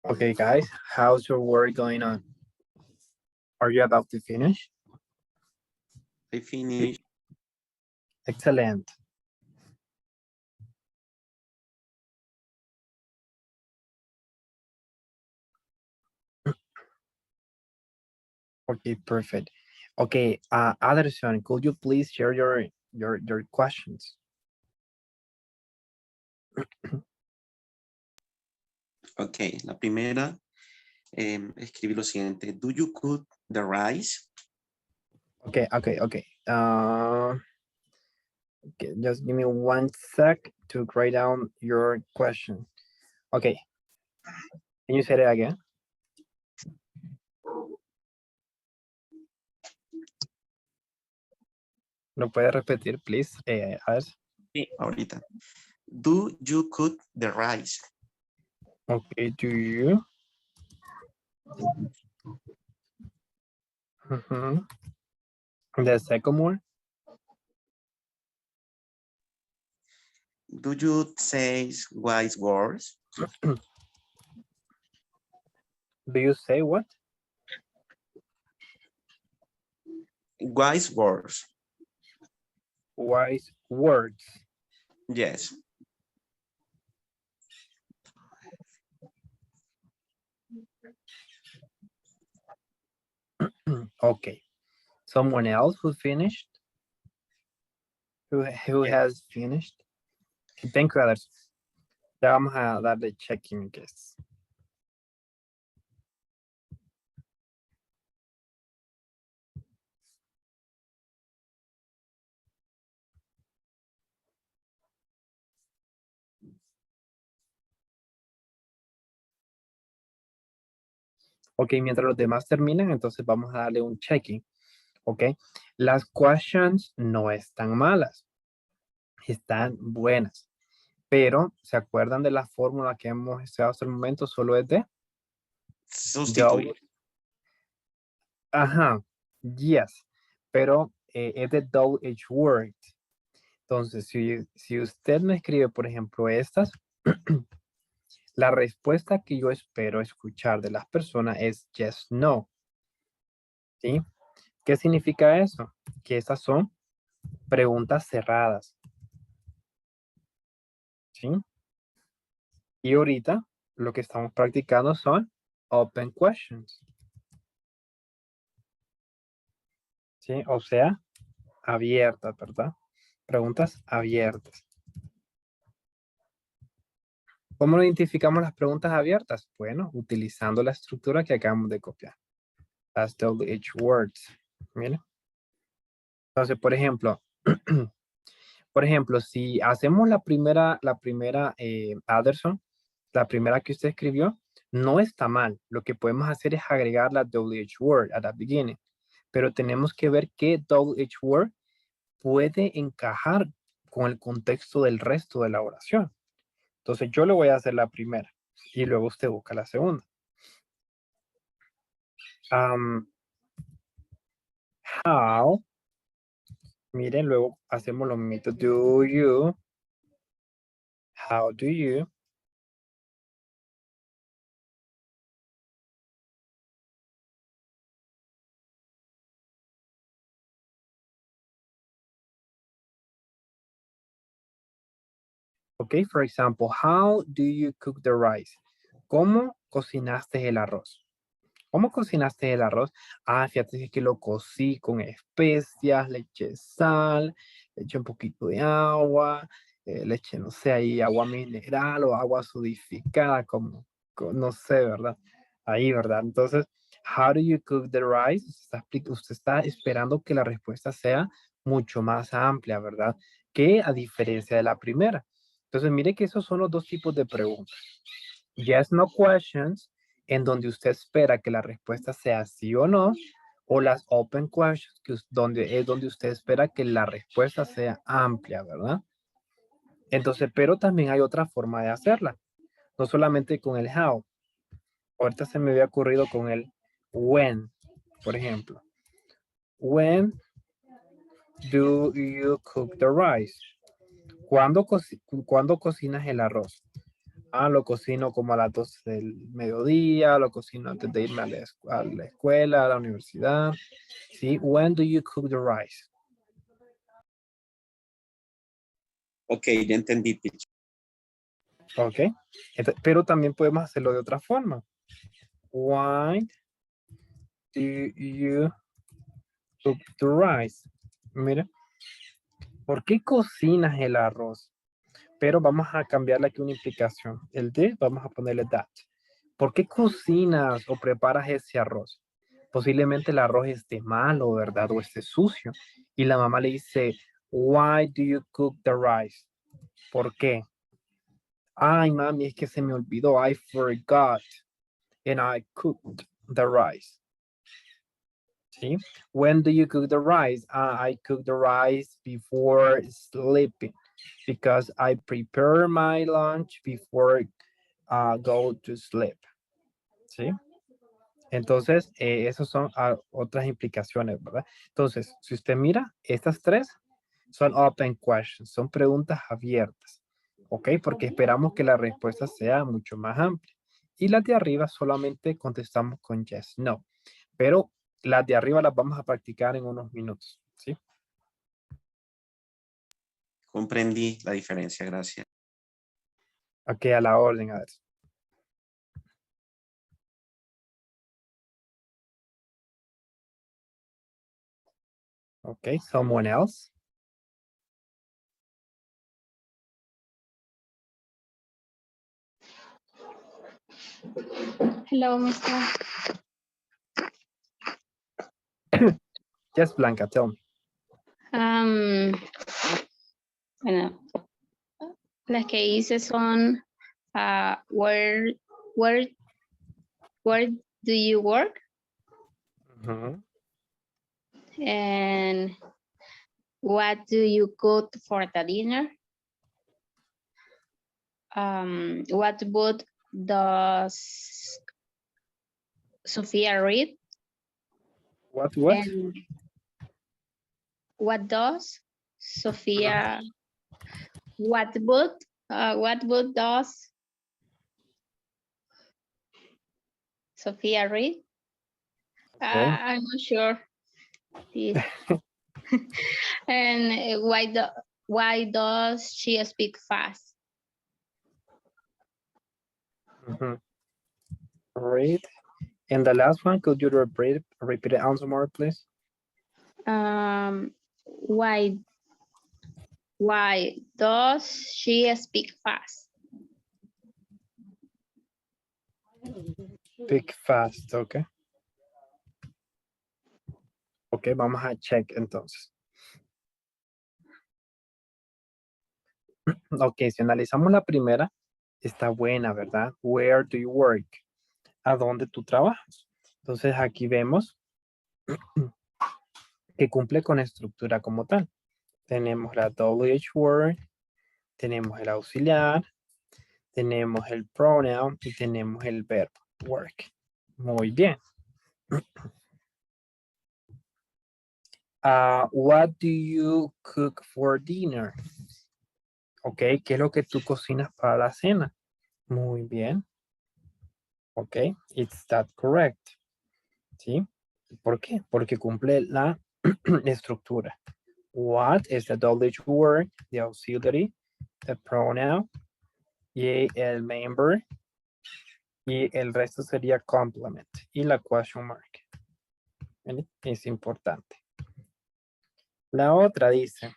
Okay, guys, how's your work going on? Are you about to finish? I finished. Excellent. Okay, perfect. Okay, Anderson, could you please share your questions? Ok, la primera, escribí lo siguiente. Do you cook the rice? Okay. Okay, just give me 1 sec to write down your question. Okay. Can you say it again? ¿Lo puede repetir, please? Alex? Sí, ahorita. Do you cook the rice? Okay, do you? Mhm. The second one, Do you say wise words? do you say what? Wise words. Wise words. Yes. Okay. Someone else who finished? Who Yes. has finished? Thank you, others. Ya vamos a darle checking, guess. Ok, mientras los demás terminan, entonces vamos a darle un checking. Ok, las questions no están malas, están buenas, pero ¿se acuerdan de la fórmula que hemos estudiado hasta el momento? Solo es de Sustituir. ajá, yes, pero es de double H word. Entonces, si usted me escribe, por ejemplo, estas, la respuesta que yo espero escuchar de las personas es yes, no. ¿Sí? ¿Qué significa eso? Que estas son preguntas cerradas. ¿Sí? Y ahorita lo que estamos practicando son open questions. ¿Sí? O sea, abiertas, ¿verdad? Preguntas abiertas. ¿Cómo identificamos las preguntas abiertas? Bueno, utilizando la estructura que acabamos de copiar. Las WH words. Miren. Entonces, por ejemplo, si hacemos la primera Anderson, la primera que usted escribió, no está mal. Lo que podemos hacer es agregar la WH word at the beginning. Pero tenemos que ver qué WH word puede encajar con el contexto del resto de la oración. Entonces yo le voy a hacer la primera y luego usted busca la segunda. How. Miren, luego hacemos lo mismo. Do you. How do you. Okay, for example, how do you cook the rice? ¿Cómo cocinaste el arroz? ¿Cómo cocinaste el arroz? Ah, fíjate que lo cocí con especias, le eché sal, le eché un poquito de agua, le eché, no sé, ahí agua mineral o agua sodificada, como, no sé, ¿verdad? Ahí, ¿verdad? Entonces, how do you cook the rice? Usted está esperando que la respuesta sea mucho más amplia, ¿verdad? Que a diferencia de la primera. Entonces, mire que esos son los dos tipos de preguntas. Yes, no questions, en donde usted espera que la respuesta sea sí o no, o las open questions, donde usted espera que la respuesta sea amplia, ¿verdad? Entonces, pero también hay otra forma de hacerla, no solamente con el how. Ahorita se me había ocurrido con el when, por ejemplo. When do you cook the rice? ¿Cuándo cocinas el arroz? Lo cocino como a las 12 del mediodía, lo cocino antes de irme a a la escuela, a la universidad. ¿Sí? When do you cook the rice? Ok, ya entendí, teacher. Ok. Pero también podemos hacerlo de otra forma. Why do you cook the rice? Mira. ¿Por qué cocinas el arroz? Pero vamos a cambiarle aquí una implicación. El de, vamos a ponerle that. ¿Por qué cocinas o preparas ese arroz? Posiblemente el arroz esté malo, ¿verdad? O esté sucio. Y la mamá le dice, why do you cook the rice? ¿Por qué? Ay, mami, es que se me olvidó. I forgot. And I cooked the rice. ¿Sí? When do you cook the rice? I cook the rice before sleeping because I prepare my lunch before go to sleep. ¿Sí? Entonces, esas son otras implicaciones, ¿verdad? Entonces, si usted mira, estas tres son open questions, son preguntas abiertas, ¿ok? Porque esperamos que la respuesta sea mucho más amplia. Y las de arriba solamente contestamos con yes, no. Pero las de arriba las vamos a practicar en unos minutos, ¿sí? Comprendí la diferencia, gracias. Ok, a la orden, a ver. Ok, someone else. Hello, Mr. Yes, Blanca, tell me. Bueno, las que hice son where do you work? Ujú. And what do you cook for the dinner? What book does Sophia read? What? And what does Sophia, what book does Sophia read? Okay. I'm not sure. This. And why does she speak fast? Mhm. Great. And the last one, could you repeat the answer more, please? Why does she speak fast? Speak fast, okay. Ok, vamos a check entonces. Ok, si analizamos la primera, está buena, ¿verdad? Where do you work? ¿A dónde tú trabajas? Entonces aquí vemos que cumple con estructura como tal. Tenemos la WH word, tenemos el auxiliar, tenemos el pronoun y tenemos el verbo work. Muy bien. What do you cook for dinner? Ok, ¿qué es lo que tú cocinas para la cena? Muy bien. Ok, it's that correct. ¿Sí? ¿Por qué? Porque cumple la estructura. What is the WH word, the auxiliary, the pronoun y el member y el resto sería complement y la question mark. ¿Vale? Es importante. La otra dice,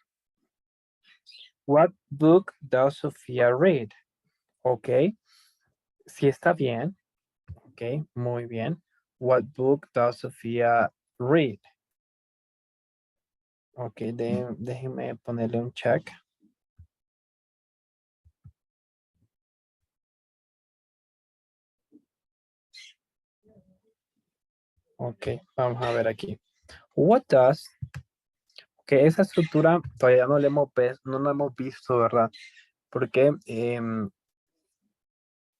what book does Sophia read? Ok, sí está bien. Ok, muy bien. What book does Sophia read? Ok, déjenme ponerle un check. Ok, vamos a ver aquí. What does? Ok, esa estructura todavía no la hemos visto, ¿verdad? Porque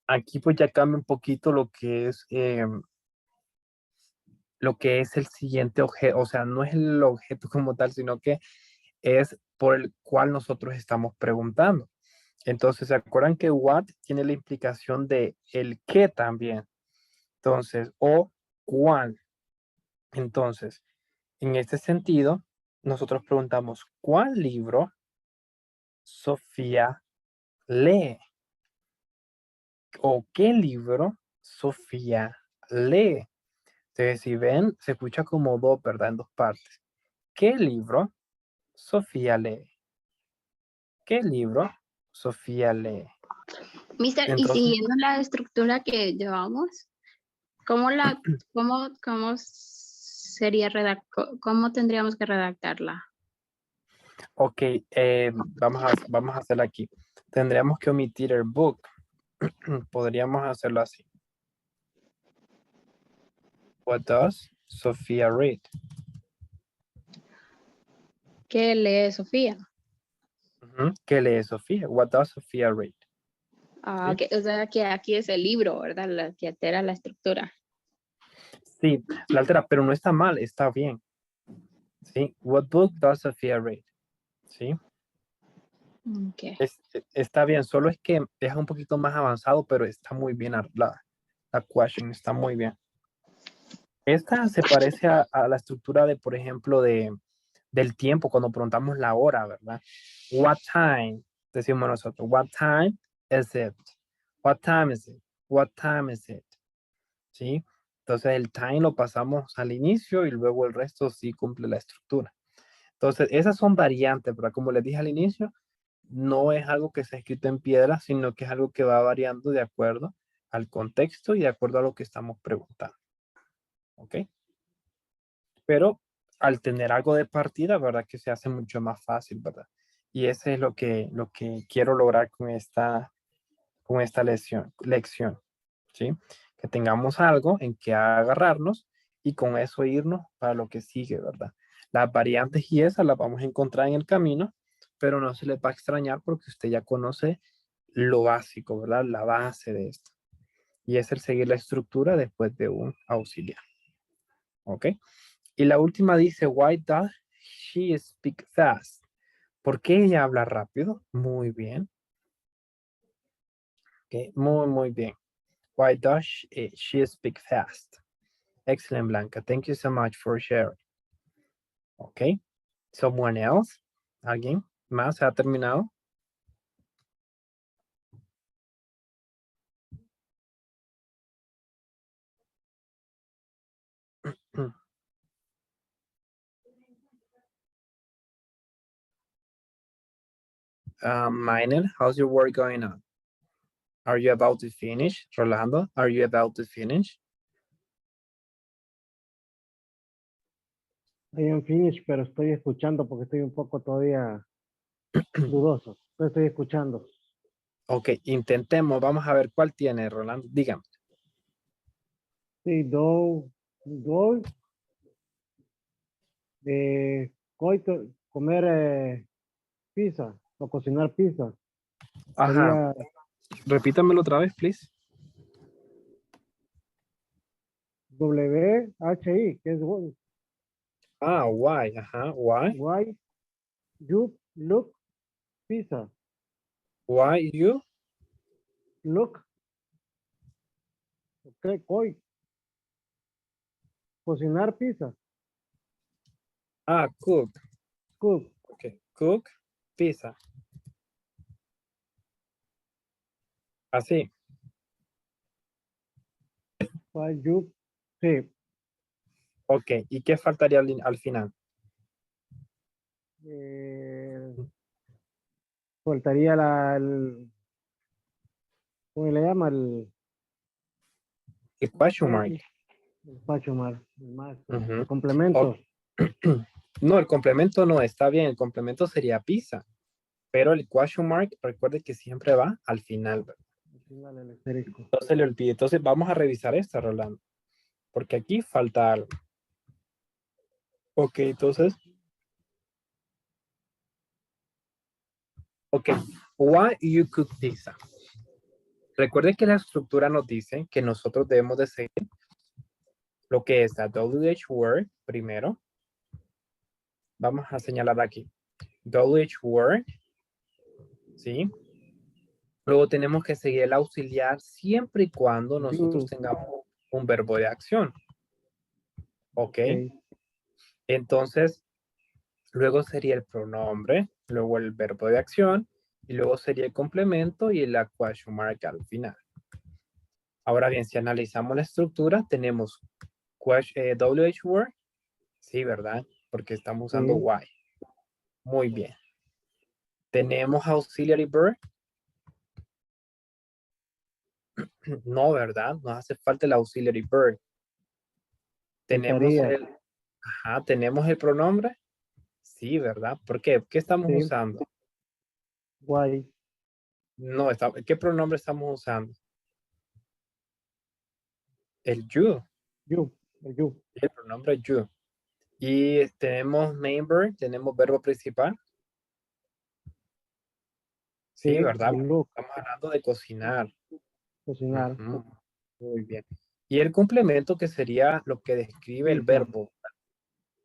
aquí pues ya cambia un poquito lo que es el siguiente objeto, o sea, no es el objeto como tal, sino que es por el cual nosotros estamos preguntando. Entonces, ¿se acuerdan que what tiene la implicación de el qué también? Entonces, o cuál. Entonces, en este sentido, nosotros preguntamos, ¿cuál libro Sofía lee? ¿O qué libro Sofía lee? Entonces, si ven, se escucha como dos, ¿verdad? En dos partes. ¿Qué libro Sofía lee? ¿Qué libro Sofía lee? Mister, y Entonces, siguiendo la estructura que llevamos, cómo sería cómo tendríamos que redactarla? ok, vamos a hacerlo aquí. Tendríamos que omitir el book. Podríamos hacerlo así. What does Sofía read? ¿Qué lee Sofía? ¿Qué lee Sofía? What does Sofía read? Ah, ¿Sí? ok, o sea que aquí es el libro, ¿verdad? La que altera la estructura. Sí, la altera, pero no está mal, está bien. ¿Sí? What book does Sofía read? ¿Sí? Ok. Está bien, solo es que es un poquito más avanzado, pero está muy bien la question, está muy bien. Esta se parece a la estructura de, por ejemplo, del tiempo, cuando preguntamos la hora, ¿verdad? What time? Decimos nosotros, what time is it? What time is it? What time is it? ¿Sí? Entonces el time lo pasamos al inicio y luego el resto sí cumple la estructura. Entonces esas son variantes, ¿verdad? Como les dije al inicio, no es algo que está escrito en piedra, sino que es algo que va variando de acuerdo al contexto y de acuerdo a lo que estamos preguntando. ¿Ok? Pero al tener algo de partida, ¿verdad? Que se hace mucho más fácil, ¿verdad? Y ese es lo que quiero lograr con esta lección, ¿sí? Que tengamos algo en que agarrarnos y con eso irnos para lo que sigue, ¿verdad? Las variantes y esas las vamos a encontrar en el camino, pero no se les va a extrañar porque usted ya conoce lo básico, ¿verdad? La base de esto. Y es el seguir la estructura después de un auxiliar. ¿Ok? Y la última dice, why does she speak fast? ¿Por qué ella habla rápido? Muy bien. Okay. Muy bien. Why does she speak fast? Excellent, Blanca. Thank you so much for sharing. Okay. Someone else? ¿Alguien más ha terminado? Minor, how's your work going on? Are you about to finish? Rolando, are you about to finish? I am finished, pero estoy escuchando porque estoy un poco todavía dudoso. Pero estoy escuchando. Ok, intentemos. Vamos a ver cuál tiene, Rolando. Dígame. Sí, do, comer pizza o cocinar pizza. Ajá. Sería Repítamelo otra vez, please. WHI, que es Ah, why. Ajá, why. why you look pizza. Why you? Look, ok, cocinar pizza. Ah, cook. Cook, Ok, cook pizza. Así. why you, sí. Ok, ¿y qué faltaría al final? Faltaría ¿cómo le llama? El question mark. El pacho más, Ujú. el complemento. No, el complemento no está bien. El complemento sería pizza. Pero el question mark, recuerde que siempre va al final, ¿verdad? Al final el asterisco. Entonces le olvide. Entonces vamos a revisar esta, Rolando. Porque aquí falta algo. Ok, entonces. Ok. Why you cook pizza? Recuerde que la estructura nos dice que nosotros debemos de seguir lo que es la WH word primero. Vamos a señalar aquí. WH word, ¿sí? Luego tenemos que seguir el auxiliar siempre y cuando nosotros You. tengamos un verbo de acción. ¿Ok? Ok. Entonces, luego sería el pronombre, luego el verbo de acción, y luego sería el complemento y la question mark al final. Ahora bien, si analizamos la estructura, tenemos WH word, sí, ¿verdad? Porque estamos usando Sí. why. Muy bien. Tenemos auxiliary verb. No, ¿verdad? Nos hace falta el auxiliary verb. Tenemos Faltaría. tenemos el pronombre. Sí, ¿verdad? ¿Por qué? ¿Qué estamos Sí. usando? Why. No, ¿qué pronombre estamos usando? El you, You. You. el pronombre you. Y tenemos main verb, tenemos verbo principal. Sí. Sí, ¿verdad? Look. Estamos hablando de cocinar. Cocinar. Ujú, muy bien. Y el complemento que sería lo que describe el Pizza. verbo.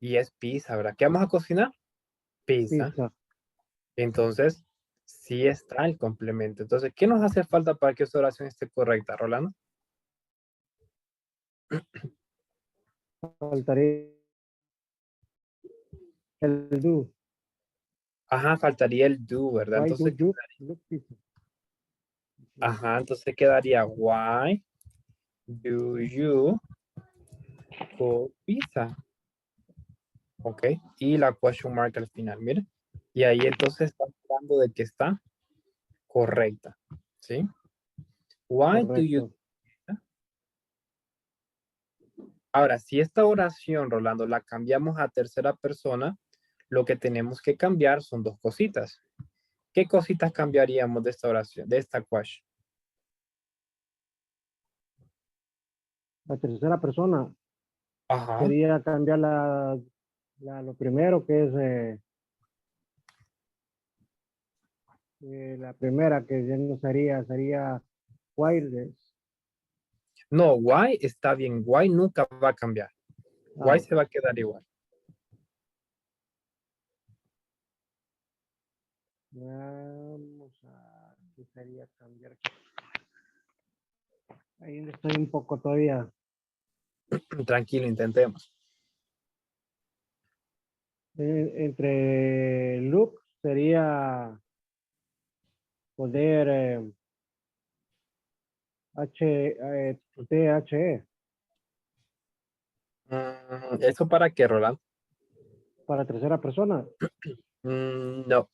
Y es pizza, ¿verdad? ¿Qué vamos a cocinar? Pizza. Pizza. Entonces, sí está el complemento. Entonces, ¿qué nos hace falta para que esta oración esté correcta, Rolando? Faltaría el do. Ajá, faltaría el do, ¿verdad? Why do Entonces, you look pizza? ajá, entonces quedaría why do you cook pizza? Ok, y la question mark al final, miren. Y ahí entonces está hablando de que está correcta, ¿sí? Why do you... Correcto. Ahora, si esta oración, Rolando, la cambiamos a tercera persona, lo que tenemos que cambiar son dos cositas. ¿Qué cositas cambiaríamos de esta oración, de esta question? La tercera persona Ajá. sería cambiar lo primero que es la primera que ya no sería wireless. No, why está bien. Why nunca va a cambiar. Why Ah, se va a quedar igual. vamos a, ¿qué sería cambiar? Ahí estoy un poco todavía. Tranquilo, intentemos. Entre look sería poder THE ¿Eso para qué, Roland? para tercera persona. No.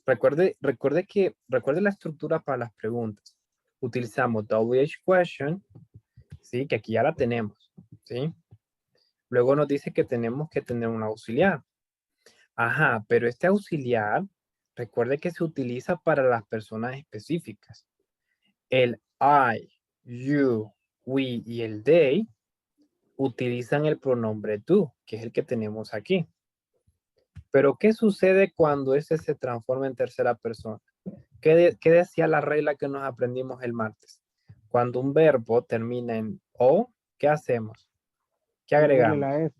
Recuerde la estructura para las preguntas. Utilizamos WH question, ¿sí? Que aquí ya la tenemos, ¿sí? Luego nos dice que tenemos que tener un auxiliar. Ajá, pero este auxiliar, recuerde que se utiliza para las personas específicas. El I, you, we y el they utilizan el pronombre do, que es el que tenemos aquí. Pero, ¿qué sucede cuando ese se transforma en tercera persona? ¿Qué decía la regla que nos aprendimos el martes? Cuando un verbo termina en O, ¿qué hacemos? ¿Qué Agregarle agregamos?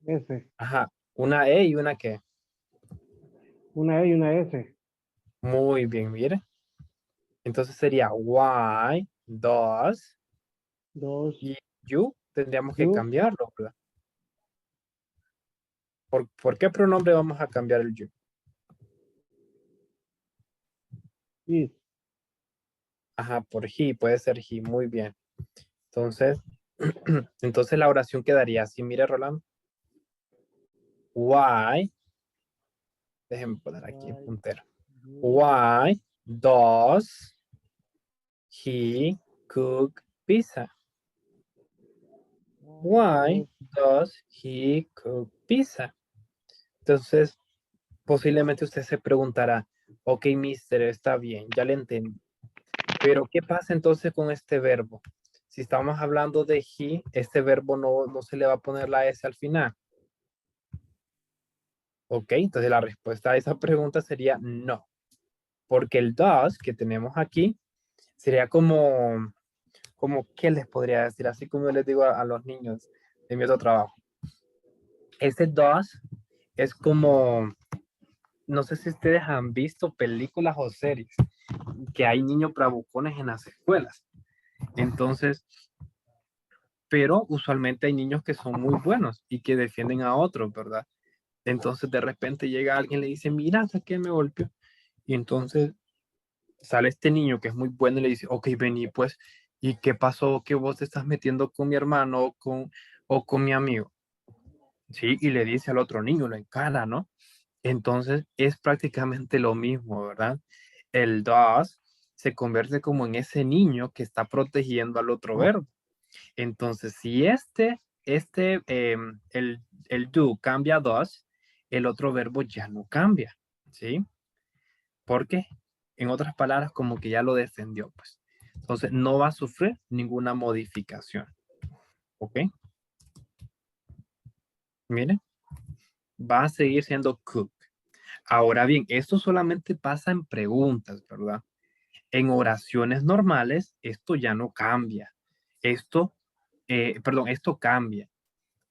la S. Ajá, una E y una ¿qué? Una E y una S. Muy bien, mire. Entonces sería why does Dos. y you tendríamos que You. cambiarlo, ¿verdad? ¿Por qué pronombre vamos a cambiar el you? Is. Ajá, por he, puede ser he, muy bien. Entonces, entonces la oración quedaría así, mire, Rolando. Why, déjenme poner aquí Why puntero. you Why does he cook pizza? Why does he cook pizza? Entonces, posiblemente usted se preguntará, ok, mister, está bien, ya le entendí. Pero, ¿qué pasa entonces con este verbo? Si estamos hablando de he, este verbo no se le va a poner la S al final. Ok, entonces la respuesta a esa pregunta sería no. Porque el does que tenemos aquí sería como, ¿qué les podría decir? Así como yo les digo a los niños de mi otro trabajo. Este does es como, no sé si ustedes han visto películas o series que hay niños bravucones en las escuelas. Entonces, pero usualmente hay niños que son muy buenos y que defienden a otros, ¿verdad? Entonces de repente llega alguien y le dice, mira, ¿hasta qué me golpeó? Y entonces sale este niño que es muy bueno y le dice, ok, vení pues, ¿y qué pasó que vos te estás metiendo con mi hermano o con mi amigo? Sí, y le dice al otro niño, lo encara, ¿no? Entonces es prácticamente lo mismo, ¿verdad? El does se convierte como en ese niño que está protegiendo al otro verbo. Entonces, si el do cambia a does, el otro verbo ya no cambia, ¿sí? Porque, en otras palabras, como que ya lo defendió, pues. Entonces, no va a sufrir ninguna modificación, ¿ok? Miren, va a seguir siendo cook. Ahora bien, esto solamente pasa en preguntas, ¿verdad? En oraciones normales, esto ya no cambia. Esto cambia,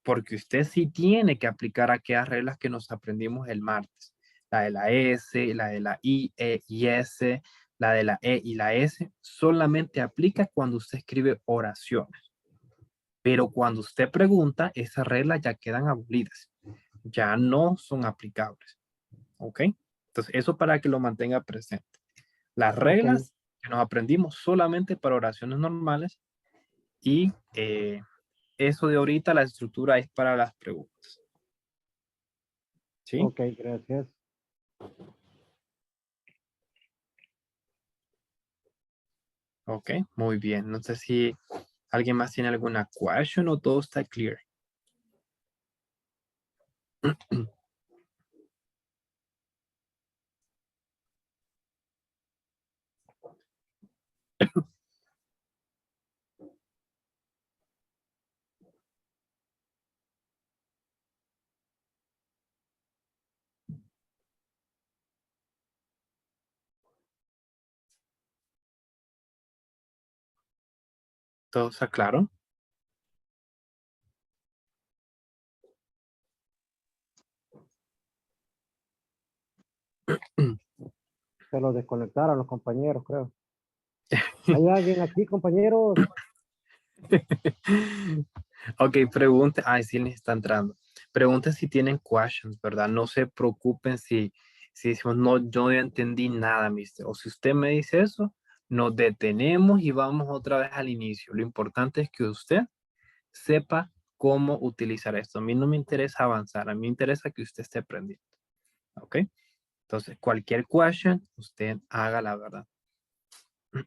porque usted sí tiene que aplicar aquellas reglas que nos aprendimos el martes. La de la S, la de la I, E y S, la de la E y la S, solamente aplica cuando usted escribe oraciones. Pero cuando usted pregunta, esas reglas ya quedan abolidas. Ya no son aplicables. ¿Ok? Entonces, eso para que lo mantenga presente. Las reglas que nos aprendimos solamente para oraciones normales y eso de ahorita, la estructura es para las preguntas. ¿Sí? Ok, gracias. Ok, muy bien. No sé si alguien más tiene alguna question o todo está clear. ¿Todo está claro? Se los desconectaron los compañeros, creo. ¿Hay alguien aquí, compañeros? Ok, pregunte. Ay, sí, les está entrando. Pregunten si tienen questions, ¿verdad? No se preocupen si decimos, no, yo no entendí nada, mister. O si usted me dice eso, nos detenemos y vamos otra vez al inicio. Lo importante es que usted sepa cómo utilizar esto. A mí no me interesa avanzar, a mí me interesa que usted esté aprendiendo. ¿Ok? Entonces, cualquier question, usted haga la verdad.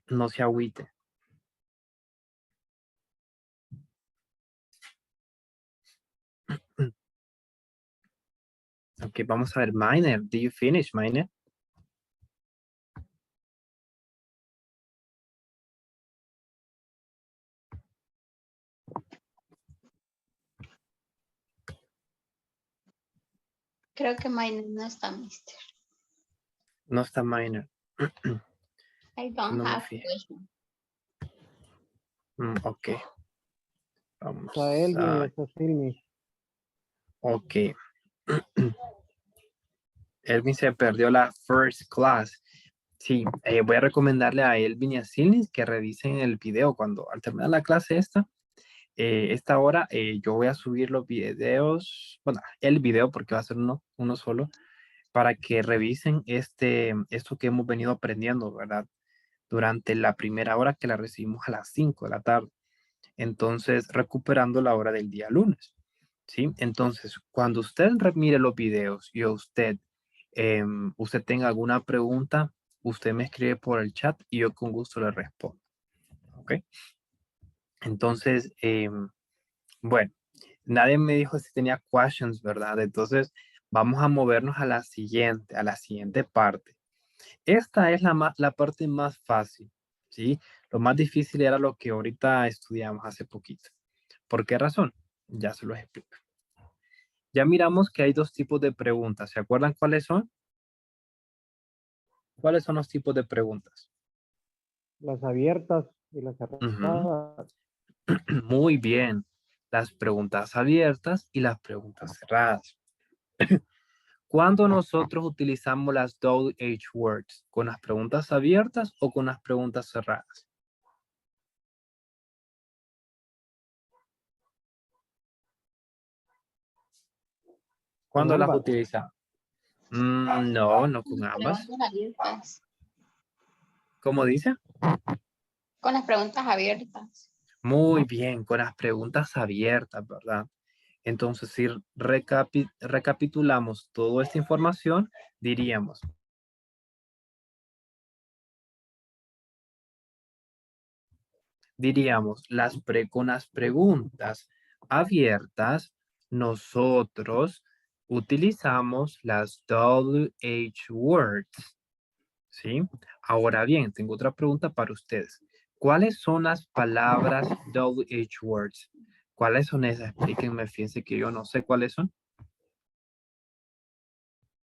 No se agüite. Ok, vamos a ver, Miner. Do you finish, Miner? Creo que mine no está, mister. No está Miner. I don't No me have fijé. question. Ok. Vamos Está Elvin y a... está Silmi. Ok. Elvin se perdió la first class. Sí, voy a recomendarle a Elvin y a Silnis que revisen el video cuando al terminar la clase esta hora, yo voy a subir los videos, bueno, el video porque va a ser uno solo, para que revisen esto que hemos venido aprendiendo, ¿verdad? Durante la primera hora que la recibimos a las 5 de la tarde. Entonces, recuperando la hora del día lunes, ¿sí? Entonces, cuando usted mire los videos y usted tenga alguna pregunta, usted me escribe por el chat y yo con gusto le respondo, ¿ok? Entonces, bueno, nadie me dijo si tenía questions, ¿verdad? Entonces, vamos a movernos a la siguiente parte. Esta es la parte más fácil, ¿sí? Lo más difícil era lo que ahorita estudiamos hace poquito. ¿Por qué razón? Ya se los explico. Ya miramos que hay dos tipos de preguntas. ¿Se acuerdan cuáles son? ¿Cuáles son los tipos de preguntas? Las abiertas y las Ujú. cerradas. Muy bien. Las preguntas abiertas y las preguntas cerradas. ¿Cuándo nosotros utilizamos las WH words? ¿Con las preguntas abiertas o con las preguntas cerradas? ¿Cuándo las ambas. utilizamos? No, no con ambas. Preguntas abiertas. ¿Cómo dice? Con las preguntas abiertas. Muy bien, con las preguntas abiertas, ¿verdad? Entonces, si recapitulamos toda esta información, diríamos, con las preguntas abiertas, nosotros utilizamos las WH words, ¿sí? Ahora bien, tengo otra pregunta para ustedes. ¿Cuáles son las palabras WH words? ¿Cuáles son esas? Explíquenme, fíjense que yo no sé cuáles son.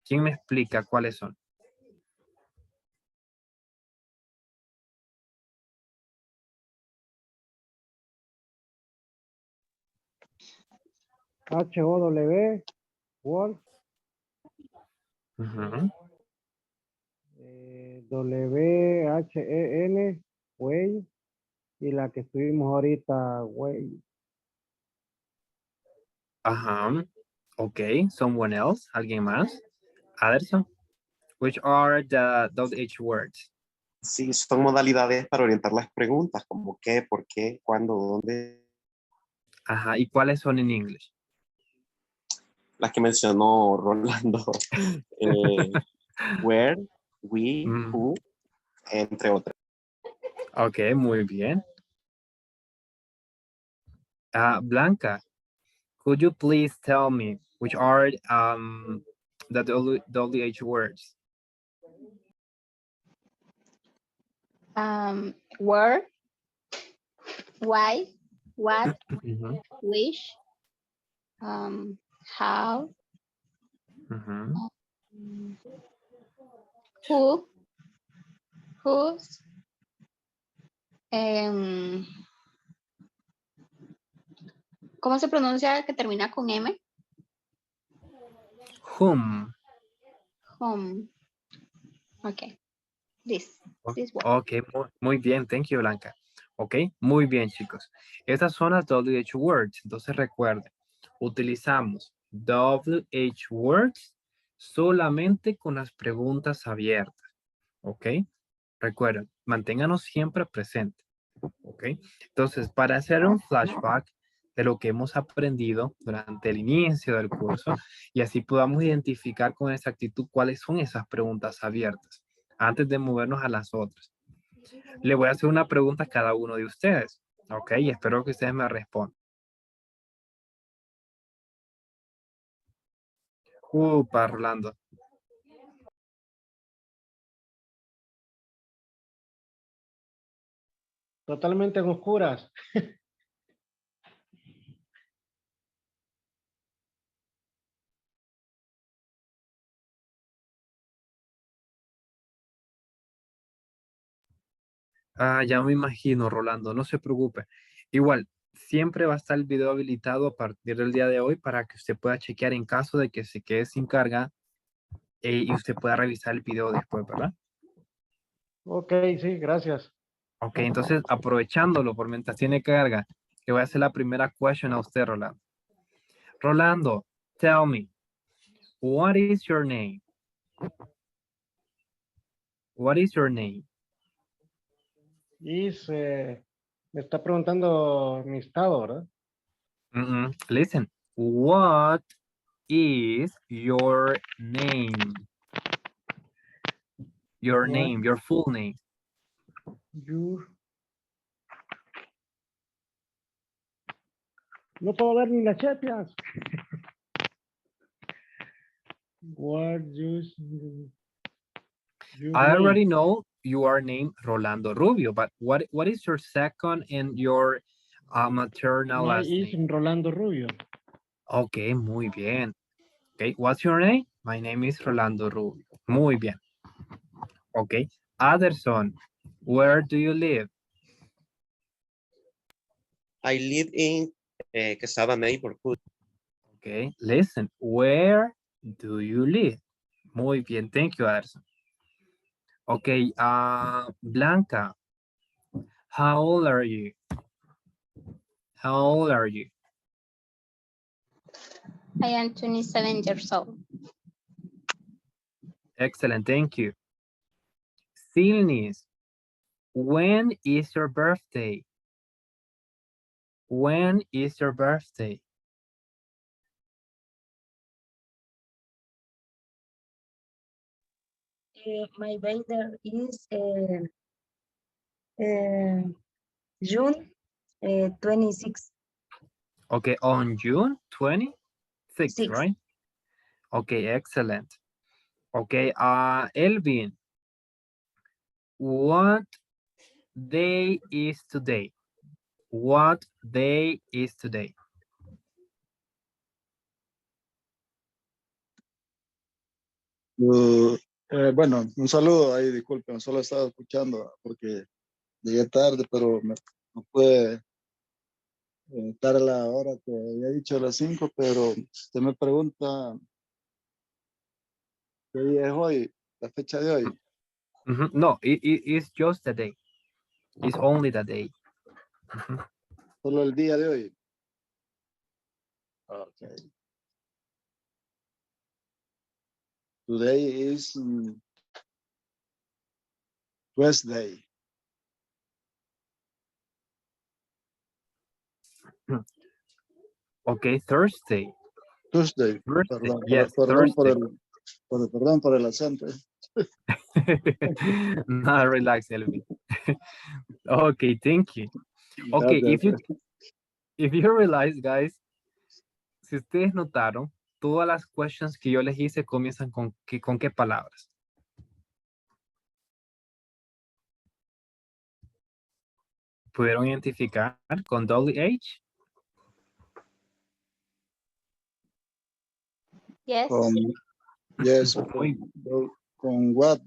¿Quién me explica cuáles son? H-O-W, Wolf, Ujú. W-H-E-N, Way, y la que estuvimos ahorita, Way. Ajá. Ok. Someone else? ¿Alguien más? Aderson. Which are the WH words? Sí, son modalidades para orientar las preguntas, como qué, por qué, cuándo, dónde. Ajá. ¿Y cuáles son en inglés? Las que mencionó Rolando. Where, we, who, entre otras. Ok, muy bien. Blanca, could you please tell me which are the WH words? Where, why, what, Ujú, which, how, ujú. who, whose, em, ¿cómo se pronuncia que termina con M? Whom. Home. Okay. This one. Ok, muy bien. Thank you, Blanca. Ok, muy bien, chicos. Estas son las WH words. Entonces recuerden, utilizamos WH words solamente con las preguntas abiertas. Ok, recuerden, manténganos siempre presentes. Ok, entonces para hacer un flashback de lo que hemos aprendido durante el inicio del curso y así podamos identificar con exactitud cuáles son esas preguntas abiertas antes de movernos a las otras. Le voy a hacer una pregunta a cada uno de ustedes. Ok, y espero que ustedes me respondan. Rolando. Totalmente en oscuras. Ya me imagino, Rolando, no se preocupe. Igual, siempre va a estar el video habilitado a partir del día de hoy para que usted pueda chequear en caso de que se quede sin carga y usted pueda revisar el video después, ¿verdad? Ok, sí, gracias. Ok, entonces aprovechándolo por mientras tiene carga, le voy a hacer la primera question a usted, Rolando. Rolando, tell me, what is your name? What is your name? Y me está preguntando mi estado, ¿verdad? Listen, what is your name? Your What name, your full name. you... No puedo ver ni las chepias. What you I name? already know you are named Rolando Rubio, but what is your second and your maternal My last is name? Rolando Rubio. Okay, muy bien. Okay, what's your name? My name is Rolando Rubio. Muy bien. Okay, Aderson, where do you live? I live in Quesada neighborhood. Okay, listen, where do you live? Muy bien, thank you, Anderson. Okay, Blanca, how old are you? How old are you? I am 27 years old. Excellent, thank you. Silnis, when is your birthday? When is your birthday? My birthday is June 26. Okay, on June 26th, Six. right? Okay, excellent. Okay, Elvin, what day is today? What day is today? Bueno, un saludo ahí, disculpen, solo estaba escuchando porque llegué tarde, pero no pude estar a la hora que había dicho a las 5, pero usted me pregunta qué día es hoy, la fecha de hoy. No, it's just the day. It's only the day. Solo el día de hoy. Okay. Today is Wednesday. Okay, Thursday. Tuesday. Thursday. Perdón, Yes, perdón Thursday. perdón por el acento. No, relax, Elvin. Okay, thank you. Okay, Gracias. if you realize, guys, si ustedes notaron, todas las questions que yo les hice comienzan con qué palabras. ¿Pudieron identificar con WH? Yes. Yes, Muy- con what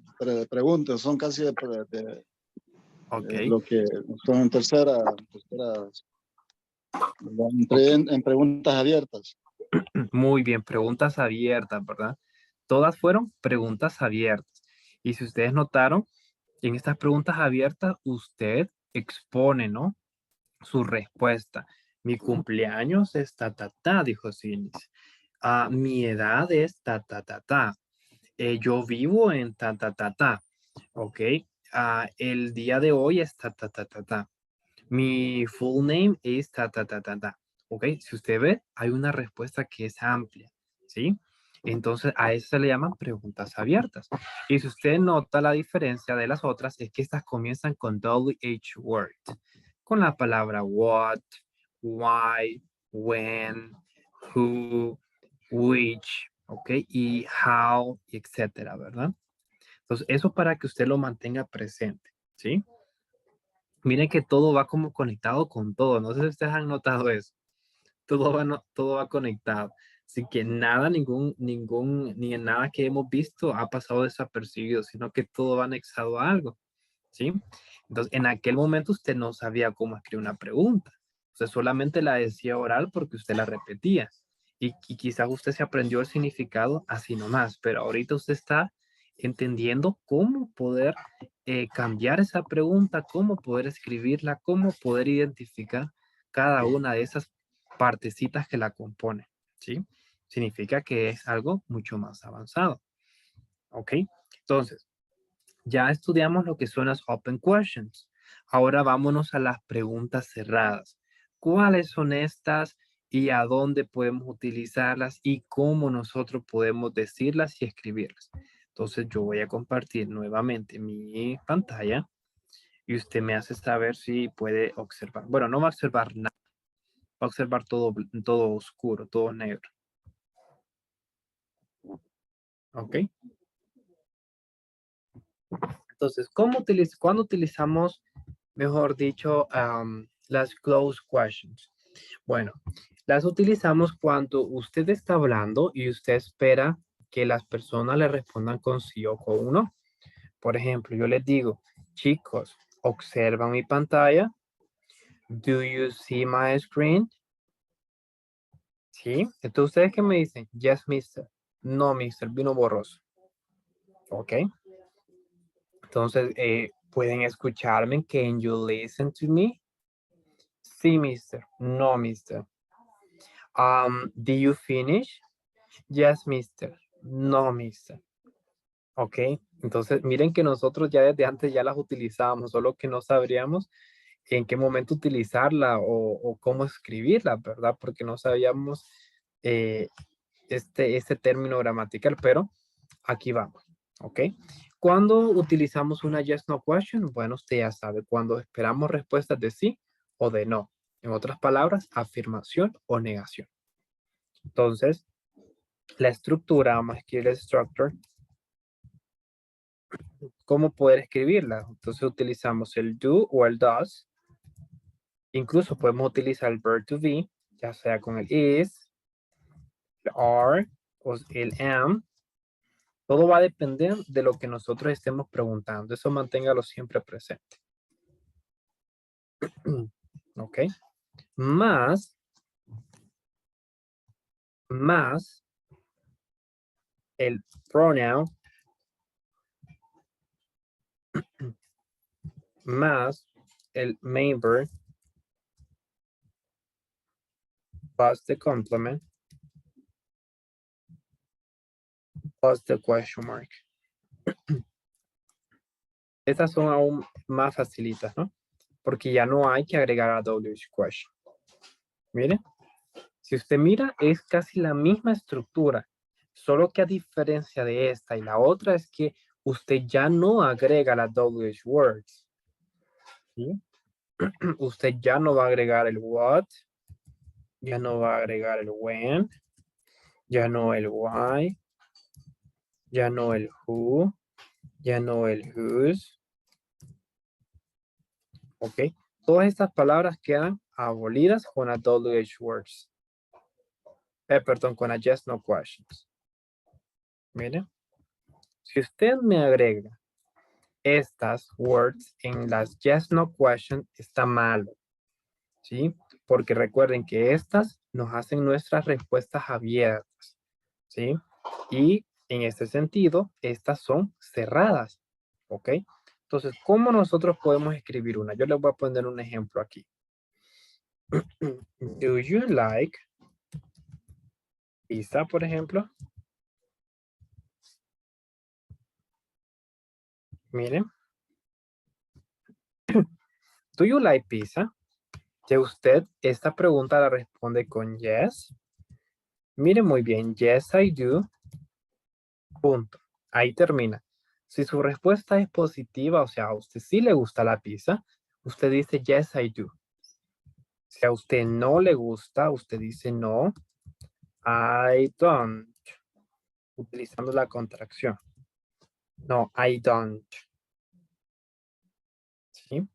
preguntas, son casi Ok. lo que son en tercera en preguntas abiertas. Muy bien, preguntas abiertas, ¿verdad? Todas fueron preguntas abiertas. Y si ustedes notaron, en estas preguntas abiertas, usted expone, ¿no? Su respuesta. Mi cumpleaños es dijo Sinis. Mi edad es yo vivo en ok. El día de hoy es Mi full name es ok. Si usted ve, hay una respuesta que es amplia, ¿sí? Entonces a eso se le llaman preguntas abiertas. Y si usted nota la diferencia de las otras, es que estas comienzan con WH word, con la palabra what, why, when, who, which, ok, y how, etcétera, ¿verdad? Entonces, eso para que usted lo mantenga presente, ¿sí? Miren que todo va como conectado con todo. No sé si ustedes han notado eso. Todo va conectado. Así que nada, ni en nada que hemos visto ha pasado desapercibido, sino que todo va anexado a algo, ¿sí? Entonces, en aquel momento usted no sabía cómo escribir una pregunta. Usted solamente la decía oral porque usted la repetía. Y quizás usted se aprendió el significado así nomás, pero ahorita usted está entendiendo cómo poder cambiar esa pregunta, cómo poder escribirla, cómo poder identificar cada una de esas partecitas que la componen, ¿sí? Significa que es algo mucho más avanzado, ¿ok? Entonces, ya estudiamos lo que son las open questions. Ahora vámonos a las preguntas cerradas. ¿Cuáles son estas y a dónde podemos utilizarlas y cómo nosotros podemos decirlas y escribirlas? Entonces yo voy a compartir nuevamente mi pantalla y usted me hace saber si puede observar. Bueno, no va a observar nada. Va a observar todo oscuro, todo negro. ¿Ok? Entonces, ¿cuándo utilizamos, mejor dicho, las closed questions? Bueno, las utilizamos cuando usted está hablando y usted espera que las personas le respondan con sí o con un no. Por ejemplo, yo les digo, chicos, ¿observan mi pantalla? Do you see my screen? ¿Sí? Entonces, ¿ustedes qué me dicen? Yes, mister. No, mister, vino borroso. Ok. Entonces, ¿pueden escucharme? Can you listen to me? Sí, mister. No, mister. Do you finish? Yes, mister. No, mister. Ok. Entonces, miren que nosotros ya desde antes ya las utilizábamos, solo que no sabríamos en qué momento utilizarla o cómo escribirla, ¿verdad? Porque no sabíamos este término gramatical, pero aquí vamos, ¿ok? Cuando utilizamos una yes, no question, bueno, usted ya sabe, cuando esperamos respuestas de sí o de no. En otras palabras, afirmación o negación. Entonces, la estructura, vamos a escribir el structure. ¿Cómo poder escribirla? Entonces utilizamos el do o el does. Incluso podemos utilizar el verb to be, ya sea con el is, el are o el am. Todo va a depender de lo que nosotros estemos preguntando. Eso manténgalo siempre presente. Ok. Más el pronoun más el main verb plus the complement plus the question mark. Estas son aún más facilitas, ¿no? Porque ya no hay que agregar a WH question. Miren, si usted mira, es casi la misma estructura, solo que a diferencia de esta y la otra es que usted ya no agrega las WH words. ¿Sí? Usted ya no va a agregar el what, ya no va a agregar el when, ya no el why, ya no el who, ya no el whose. ¿Ok? Todas estas palabras quedan abolidas con las WH words. Perdón, con las yes, no questions. Miren. Si usted me agrega estas words en las yes, no question, está malo. ¿Sí? Porque recuerden que estas nos hacen nuestras respuestas abiertas. ¿Sí? Y en este sentido, estas son cerradas. ¿Ok? Entonces, ¿cómo nosotros podemos escribir una? Yo les voy a poner un ejemplo aquí. Do you like pizza, por ejemplo? Miren. Do you like pizza? Que usted esta pregunta la responde con yes. Mire muy bien, yes I do. Punto. Ahí termina. Si su respuesta es positiva, o sea, a usted sí le gusta la pizza, usted dice yes I do. Si a usted no le gusta, usted dice no, I don't. Utilizando la contracción. No, I don't. ¿Sí?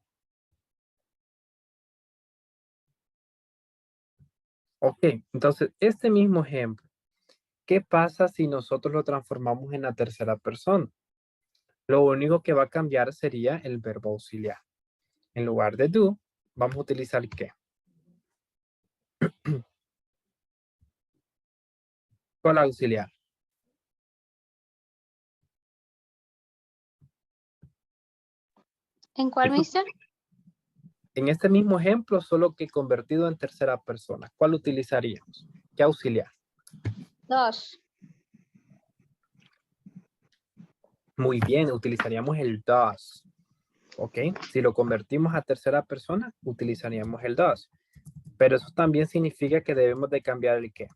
Ok, entonces este mismo ejemplo, ¿qué pasa si nosotros lo transformamos en la tercera persona? Lo único que va a cambiar sería el verbo auxiliar. En lugar de do, vamos a utilizar ¿qué? Con auxiliar. ¿En cuál, mister? En este mismo ejemplo, solo que convertido en tercera persona. ¿Cuál utilizaríamos? ¿Qué auxiliar? Dos. Muy bien, utilizaríamos el does. ¿Ok? Si lo convertimos a tercera persona, utilizaríamos el does. Pero eso también significa que debemos de cambiar el ¿qué?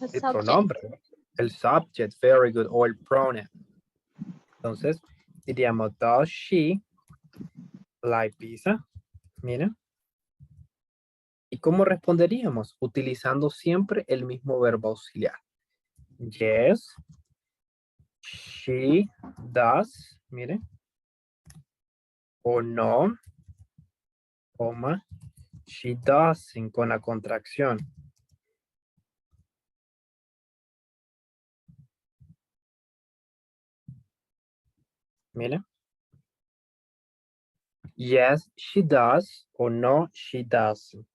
El El subject. pronombre. El subject, very good, o el pronoun. Entonces, diríamos, does she like pizza? Miren. ¿Y cómo responderíamos? Utilizando siempre el mismo verbo auxiliar. Yes, she does. Miren. O no, coma, she doesn't con la contracción. Miren. Yes, she does. O no, she doesn't.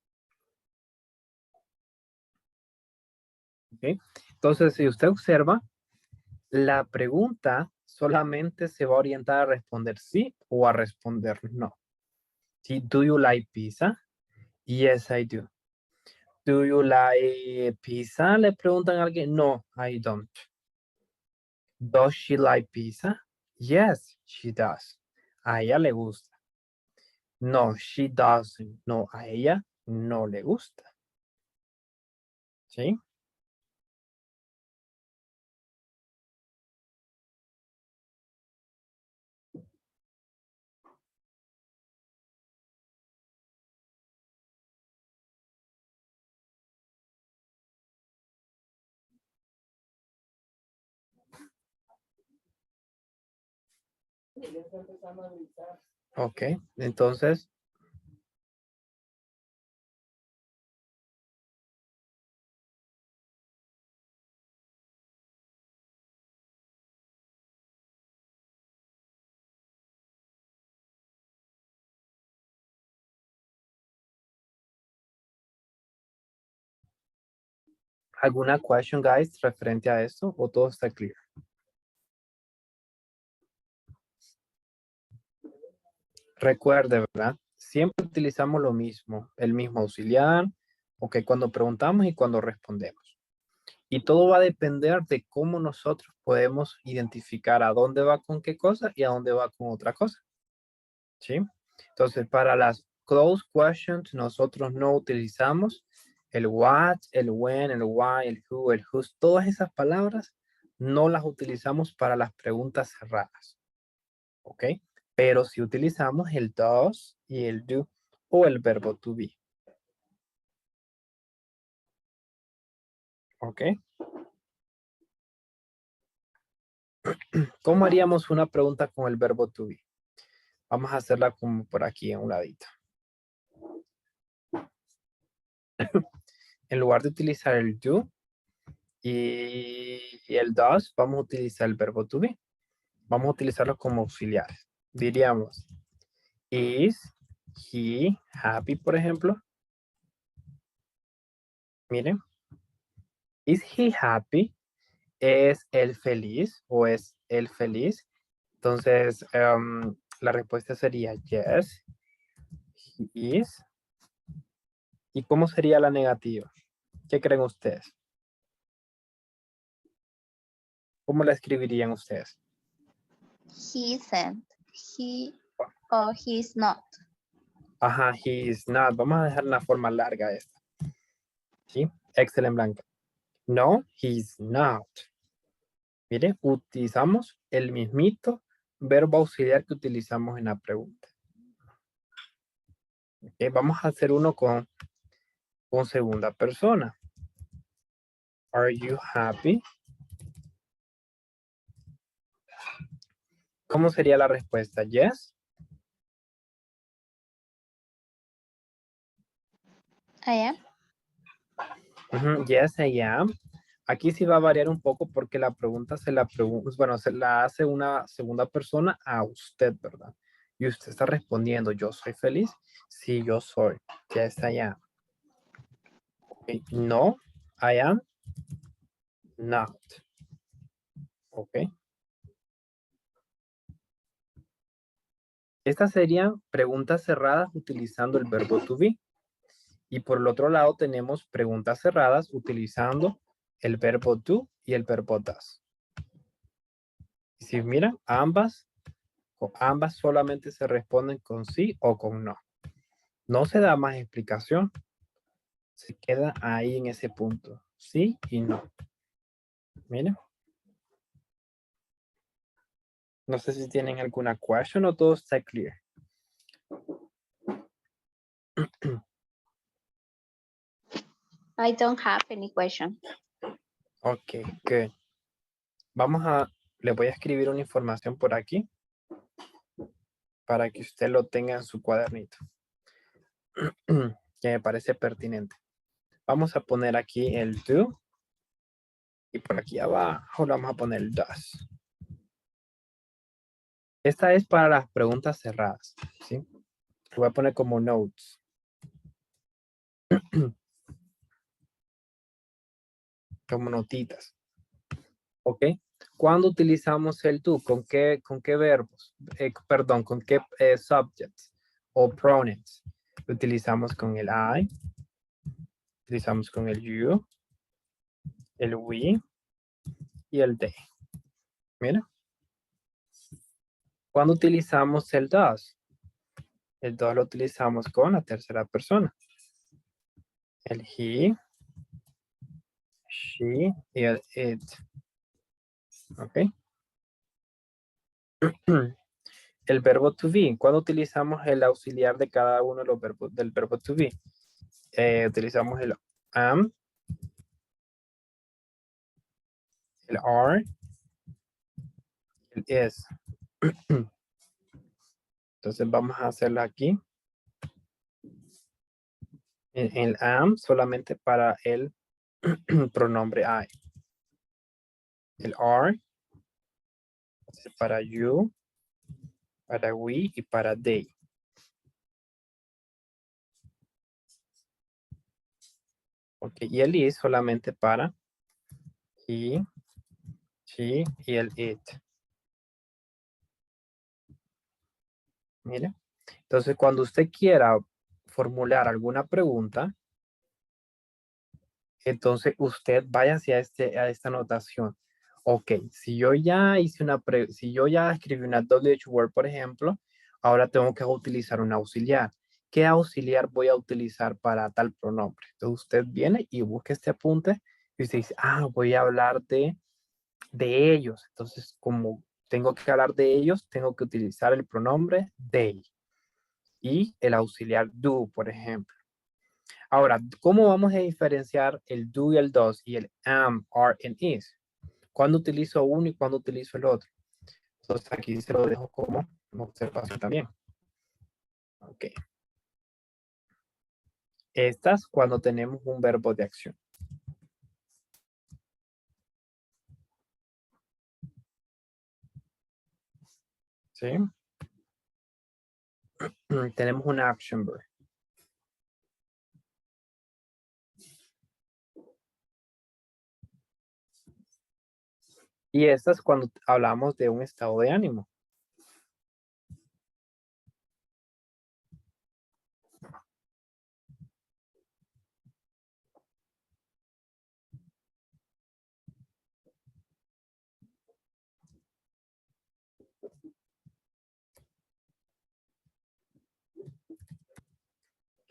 ¿Ok? Entonces, si usted observa, la pregunta solamente se va a orientar a responder sí o a responder no. ¿Sí? Do you like pizza? Yes, I do. Do you like pizza? Le preguntan a alguien. No, I don't. Does she like pizza? Yes, she does. A ella le gusta. No, she doesn't. No, a ella no le gusta. ¿Sí? Ok, entonces, ¿alguna question, guys, referente a esto o todo está clear? Recuerde, ¿verdad? Siempre utilizamos lo mismo, el mismo auxiliar, ok, cuando preguntamos y cuando respondemos. Y todo va a depender de cómo nosotros podemos identificar a dónde va con qué cosa y a dónde va con otra cosa. ¿Sí? Entonces, para las closed questions, nosotros no utilizamos el what, el when, el why, el who, el whose. Todas esas palabras no las utilizamos para las preguntas cerradas. ¿Ok? Pero sí utilizamos el does y el do o el verbo to be. ¿Ok? ¿Cómo haríamos una pregunta con el verbo to be? Vamos a hacerla como por aquí en un ladito. En lugar de utilizar el do y el does, vamos a utilizar el verbo to be. Vamos a utilizarlo como auxiliares. Diríamos, is he happy, por ejemplo? Miren, is he happy? ¿Es él feliz o es él feliz? Entonces, la respuesta sería yes, he is. ¿Y cómo sería la negativa? ¿Qué creen ustedes? ¿Cómo la escribirían ustedes? He isn't. He or he's not. Ajá, he is not. Vamos a dejar una forma larga esta. ¿Sí? Excelente, Blanca. No, he's not. Mire, utilizamos el mismito verbo auxiliar que utilizamos en la pregunta. Okay, vamos a hacer uno con segunda persona. Are you happy? ¿Cómo sería la respuesta? Yes. I am. Yes, I am. Aquí sí va a variar un poco porque la pregunta se la hace una segunda persona a usted, ¿verdad? Y usted está respondiendo, ¿yo soy feliz? Sí, yo soy. Yes, I am. Okay. No, I am not. Ok. Estas serían preguntas cerradas utilizando el verbo to be. Y por el otro lado tenemos preguntas cerradas utilizando el verbo do y el verbo does. Y si miran, ambas solamente se responden con sí o con no. No se da más explicación. Se queda ahí en ese punto. Sí y no. Miren. No sé si tienen alguna question o todo está clear. I don't have any question. Ok, good. Le voy a escribir una información por aquí para que usted lo tenga en su cuadernito. Que me parece pertinente. Vamos a poner aquí el do. Y por aquí abajo le vamos a poner el does. Esta es para las preguntas cerradas. ¿Sí? Lo voy a poner como notes. como notitas. ¿Ok? ¿Cuándo utilizamos el do? ¿Con qué verbos? Perdón, ¿con qué subjects o pronouns? Utilizamos con el I, utilizamos con el you, el we y el they. Mira. ¿Cuándo utilizamos el does? El does lo utilizamos con la tercera persona. El he, she y el it. ¿Ok? El verbo to be. ¿Cuándo utilizamos el auxiliar de cada uno de los verbos del verbo to be? Utilizamos el am, el are, el is. Entonces vamos a hacerlo aquí. El am solamente para el pronombre I. El are para you, para we y para they. Ok, y el is solamente para he, she y el it. Mire. Entonces, cuando usted quiera formular alguna pregunta, entonces usted vaya hacia a esta anotación. Ok, si yo ya hice si yo ya escribí una WH word, por ejemplo, ahora tengo que utilizar un auxiliar. ¿Qué auxiliar voy a utilizar para tal pronombre? Entonces usted viene y busca este apunte y usted dice, voy a hablar de ellos. Entonces, como tengo que hablar de ellos, tengo que utilizar el pronombre they y el auxiliar do, por ejemplo. Ahora, ¿cómo vamos a diferenciar el do y el does y el am, are, and is? ¿Cuándo utilizo uno y cuándo utilizo el otro? Entonces aquí se lo dejo como observación también. Ok. Estas cuando tenemos un verbo de acción. ¿Sí? Tenemos una action verb. Y estas cuando hablamos de un estado de ánimo.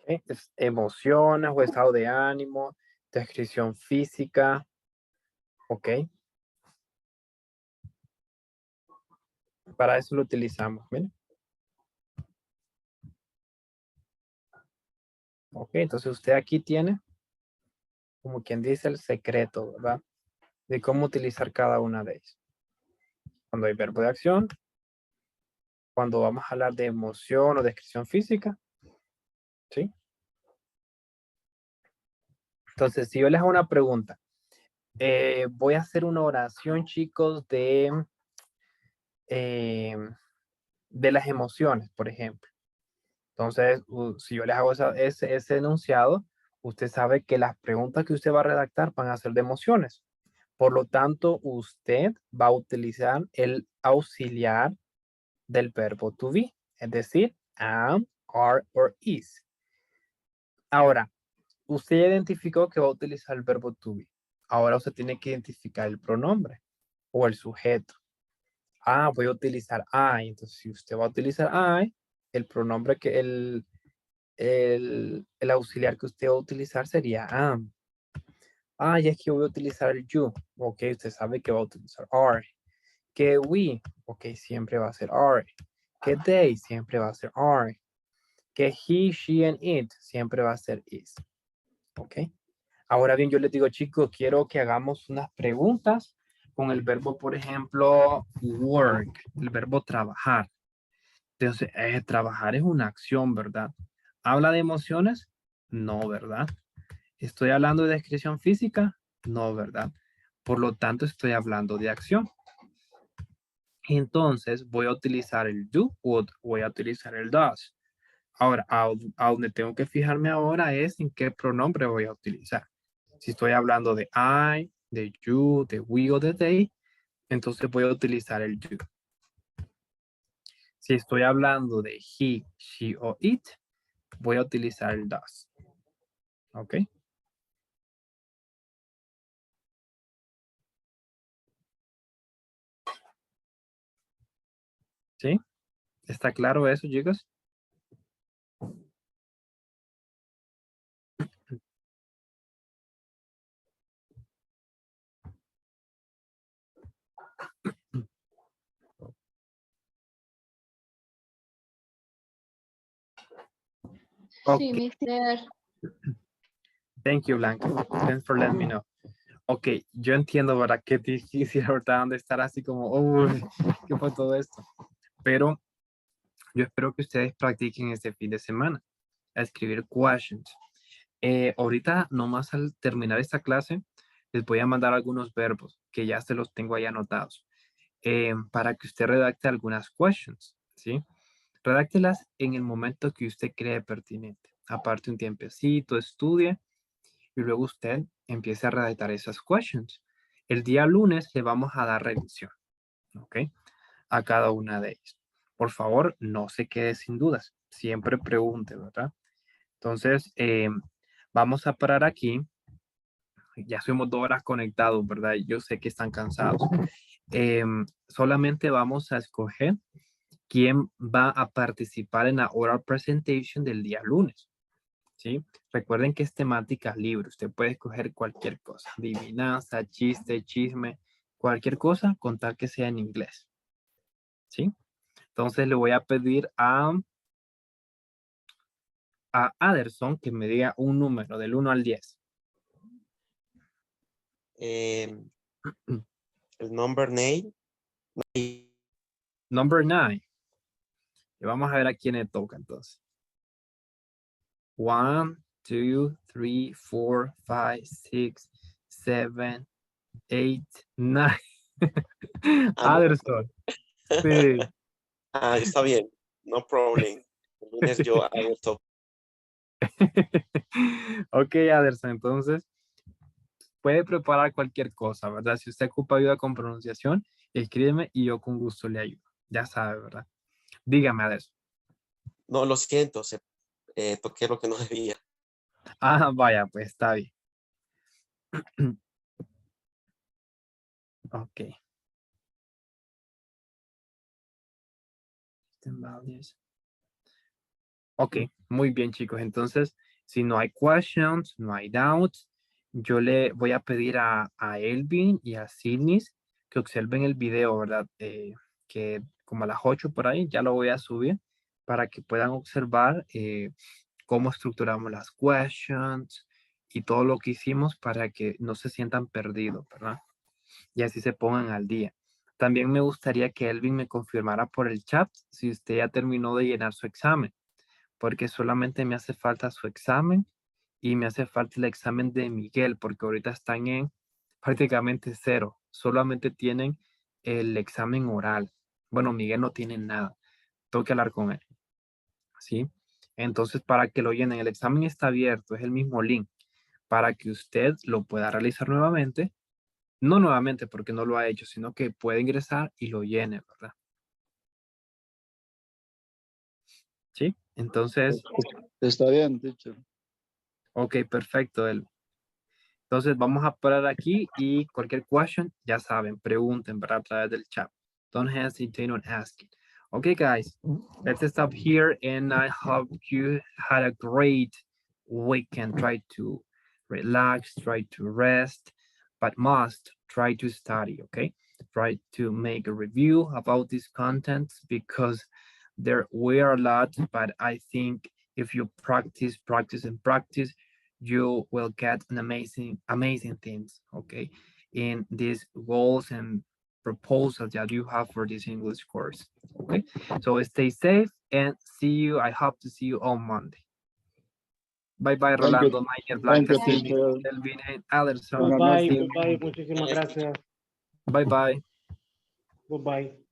¿Okay? Emociones o estado de ánimo, descripción física. ¿Ok? Para eso lo utilizamos. Miren. Ok, entonces usted aquí tiene, como quien dice, el secreto, ¿verdad? De cómo utilizar cada una de ellas. Cuando hay verbo de acción, cuando vamos a hablar de emoción o descripción física, ¿sí? Entonces, si yo les hago una pregunta, voy a hacer una oración, chicos, de las emociones, por ejemplo. Entonces, si yo les hago ese enunciado, usted sabe que las preguntas que usted va a redactar van a ser de emociones. Por lo tanto, usted va a utilizar el auxiliar del verbo to be, es decir, am, are, or is. Ahora, usted ya identificó que va a utilizar el verbo to be. Ahora usted tiene que identificar el pronombre o el sujeto. Voy a utilizar I. Entonces, si usted va a utilizar I, el pronombre el auxiliar que usted va a utilizar sería am. Y es que voy a utilizar el you. Ok, usted sabe que va a utilizar are. Que we, ok, siempre va a ser are. Que they, siempre va a ser are. Que he, she, and it, siempre va a ser is. Ok. Ahora bien, yo les digo, chicos, quiero que hagamos unas preguntas con el verbo, por ejemplo, work, el verbo trabajar. Entonces, trabajar es una acción, ¿verdad? ¿Habla de emociones? No, ¿verdad? ¿Estoy hablando de descripción física? No, ¿verdad? Por lo tanto, estoy hablando de acción. Entonces, voy a utilizar el do o voy a utilizar el does. Ahora, a donde tengo que fijarme ahora es en qué pronombre voy a utilizar. Si estoy hablando de I, de you, de we o de they, entonces voy a utilizar el you. Si estoy hablando de he, she o it, voy a utilizar el does. ¿Ok? ¿Sí? ¿Está claro eso, chicos? Sí, mister. Thank you, Blanca. Thanks for letting me know. Ok, yo entiendo, ¿verdad? Qué difícil, ¿verdad? De estar así como, uy, ¿qué fue todo esto? Pero yo espero que ustedes practiquen este fin de semana a escribir questions. Ahorita, nomás al terminar esta clase, les voy a mandar algunos verbos que ya se los tengo ahí anotados para que usted redacte algunas questions, ¿sí? Redáctelas en el momento que usted cree pertinente. Aparte un tiempecito, estudie y luego usted empiece a redactar esas questions. El día lunes le vamos a dar revisión, ¿ok? A cada una de ellas. Por favor, no se quede sin dudas. Siempre pregunte, ¿verdad? Entonces, vamos a parar aquí. Ya somos 2 horas conectados, ¿verdad? Yo sé que están cansados. Solamente vamos a escoger quién va a participar en la oral presentation del día lunes. ¿Sí? Recuerden que es temática libre. Usted puede escoger cualquier cosa. Adivinanza, chiste, chisme, cualquier cosa, con tal que sea en inglés. ¿Sí? Entonces le voy a pedir a Aderson que me diga un número del 1 al 10. El number 9. Number 9. Y vamos a ver a quién le toca entonces. 1, 2, 3, 4, 5, 6, 7, 8, 9. Aderson. Sí. Está bien. No problem. El lunes yo hago esto. Ok, Aderson, entonces puede preparar cualquier cosa, ¿verdad? Si usted ocupa ayuda con pronunciación, escríbeme y yo con gusto le ayudo. Ya sabe, ¿verdad? Dígame, Aderson. No, lo siento. Toqué lo que no debía. Ah, vaya, pues está bien. Ok. Ok, muy bien, chicos. Entonces, si no hay questions, no hay doubts, yo le voy a pedir a Elvin y a Sidney que observen el video, ¿verdad? Que como a las 8 por ahí ya lo voy a subir para que puedan observar cómo estructuramos las questions y todo lo que hicimos para que no se sientan perdidos, ¿verdad? Y así se pongan al día. También me gustaría que Elvin me confirmara por el chat si usted ya terminó de llenar su examen, porque solamente me hace falta su examen y me hace falta el examen de Miguel, porque ahorita están en prácticamente 0. Solamente tienen el examen oral. Bueno, Miguel no tiene nada. Tengo que hablar con él. ¿Sí? Entonces, para que lo llenen, el examen está abierto, es el mismo link, para que usted lo pueda realizar nuevamente. No nuevamente porque no lo ha hecho, sino que puede ingresar y lo llene, ¿verdad? ¿Sí? Entonces, Está bien, teacher. ok, perfecto. Entonces, vamos a parar aquí y cualquier question, ya saben, pregunten, ¿verdad? A través del chat. Don't hesitate on asking. Okay, guys, let's stop here and I hope you had a great weekend. Try to relax, try to rest, but must try to study, okay? Try to make a review about these contents because there were a lot, but I think if you practice, and practice, you will get an amazing things, okay? In these goals and proposals that you have for this English course, okay? So stay safe and see you. I hope to see you on Monday. Bye bye, Thank you. Rolando, Mayer, Blanca, Thank you, Cindy, teacher. Elvin, and Alderson. Buenas Bye, noches. bye, muchísimas gracias. Bye bye. Bye.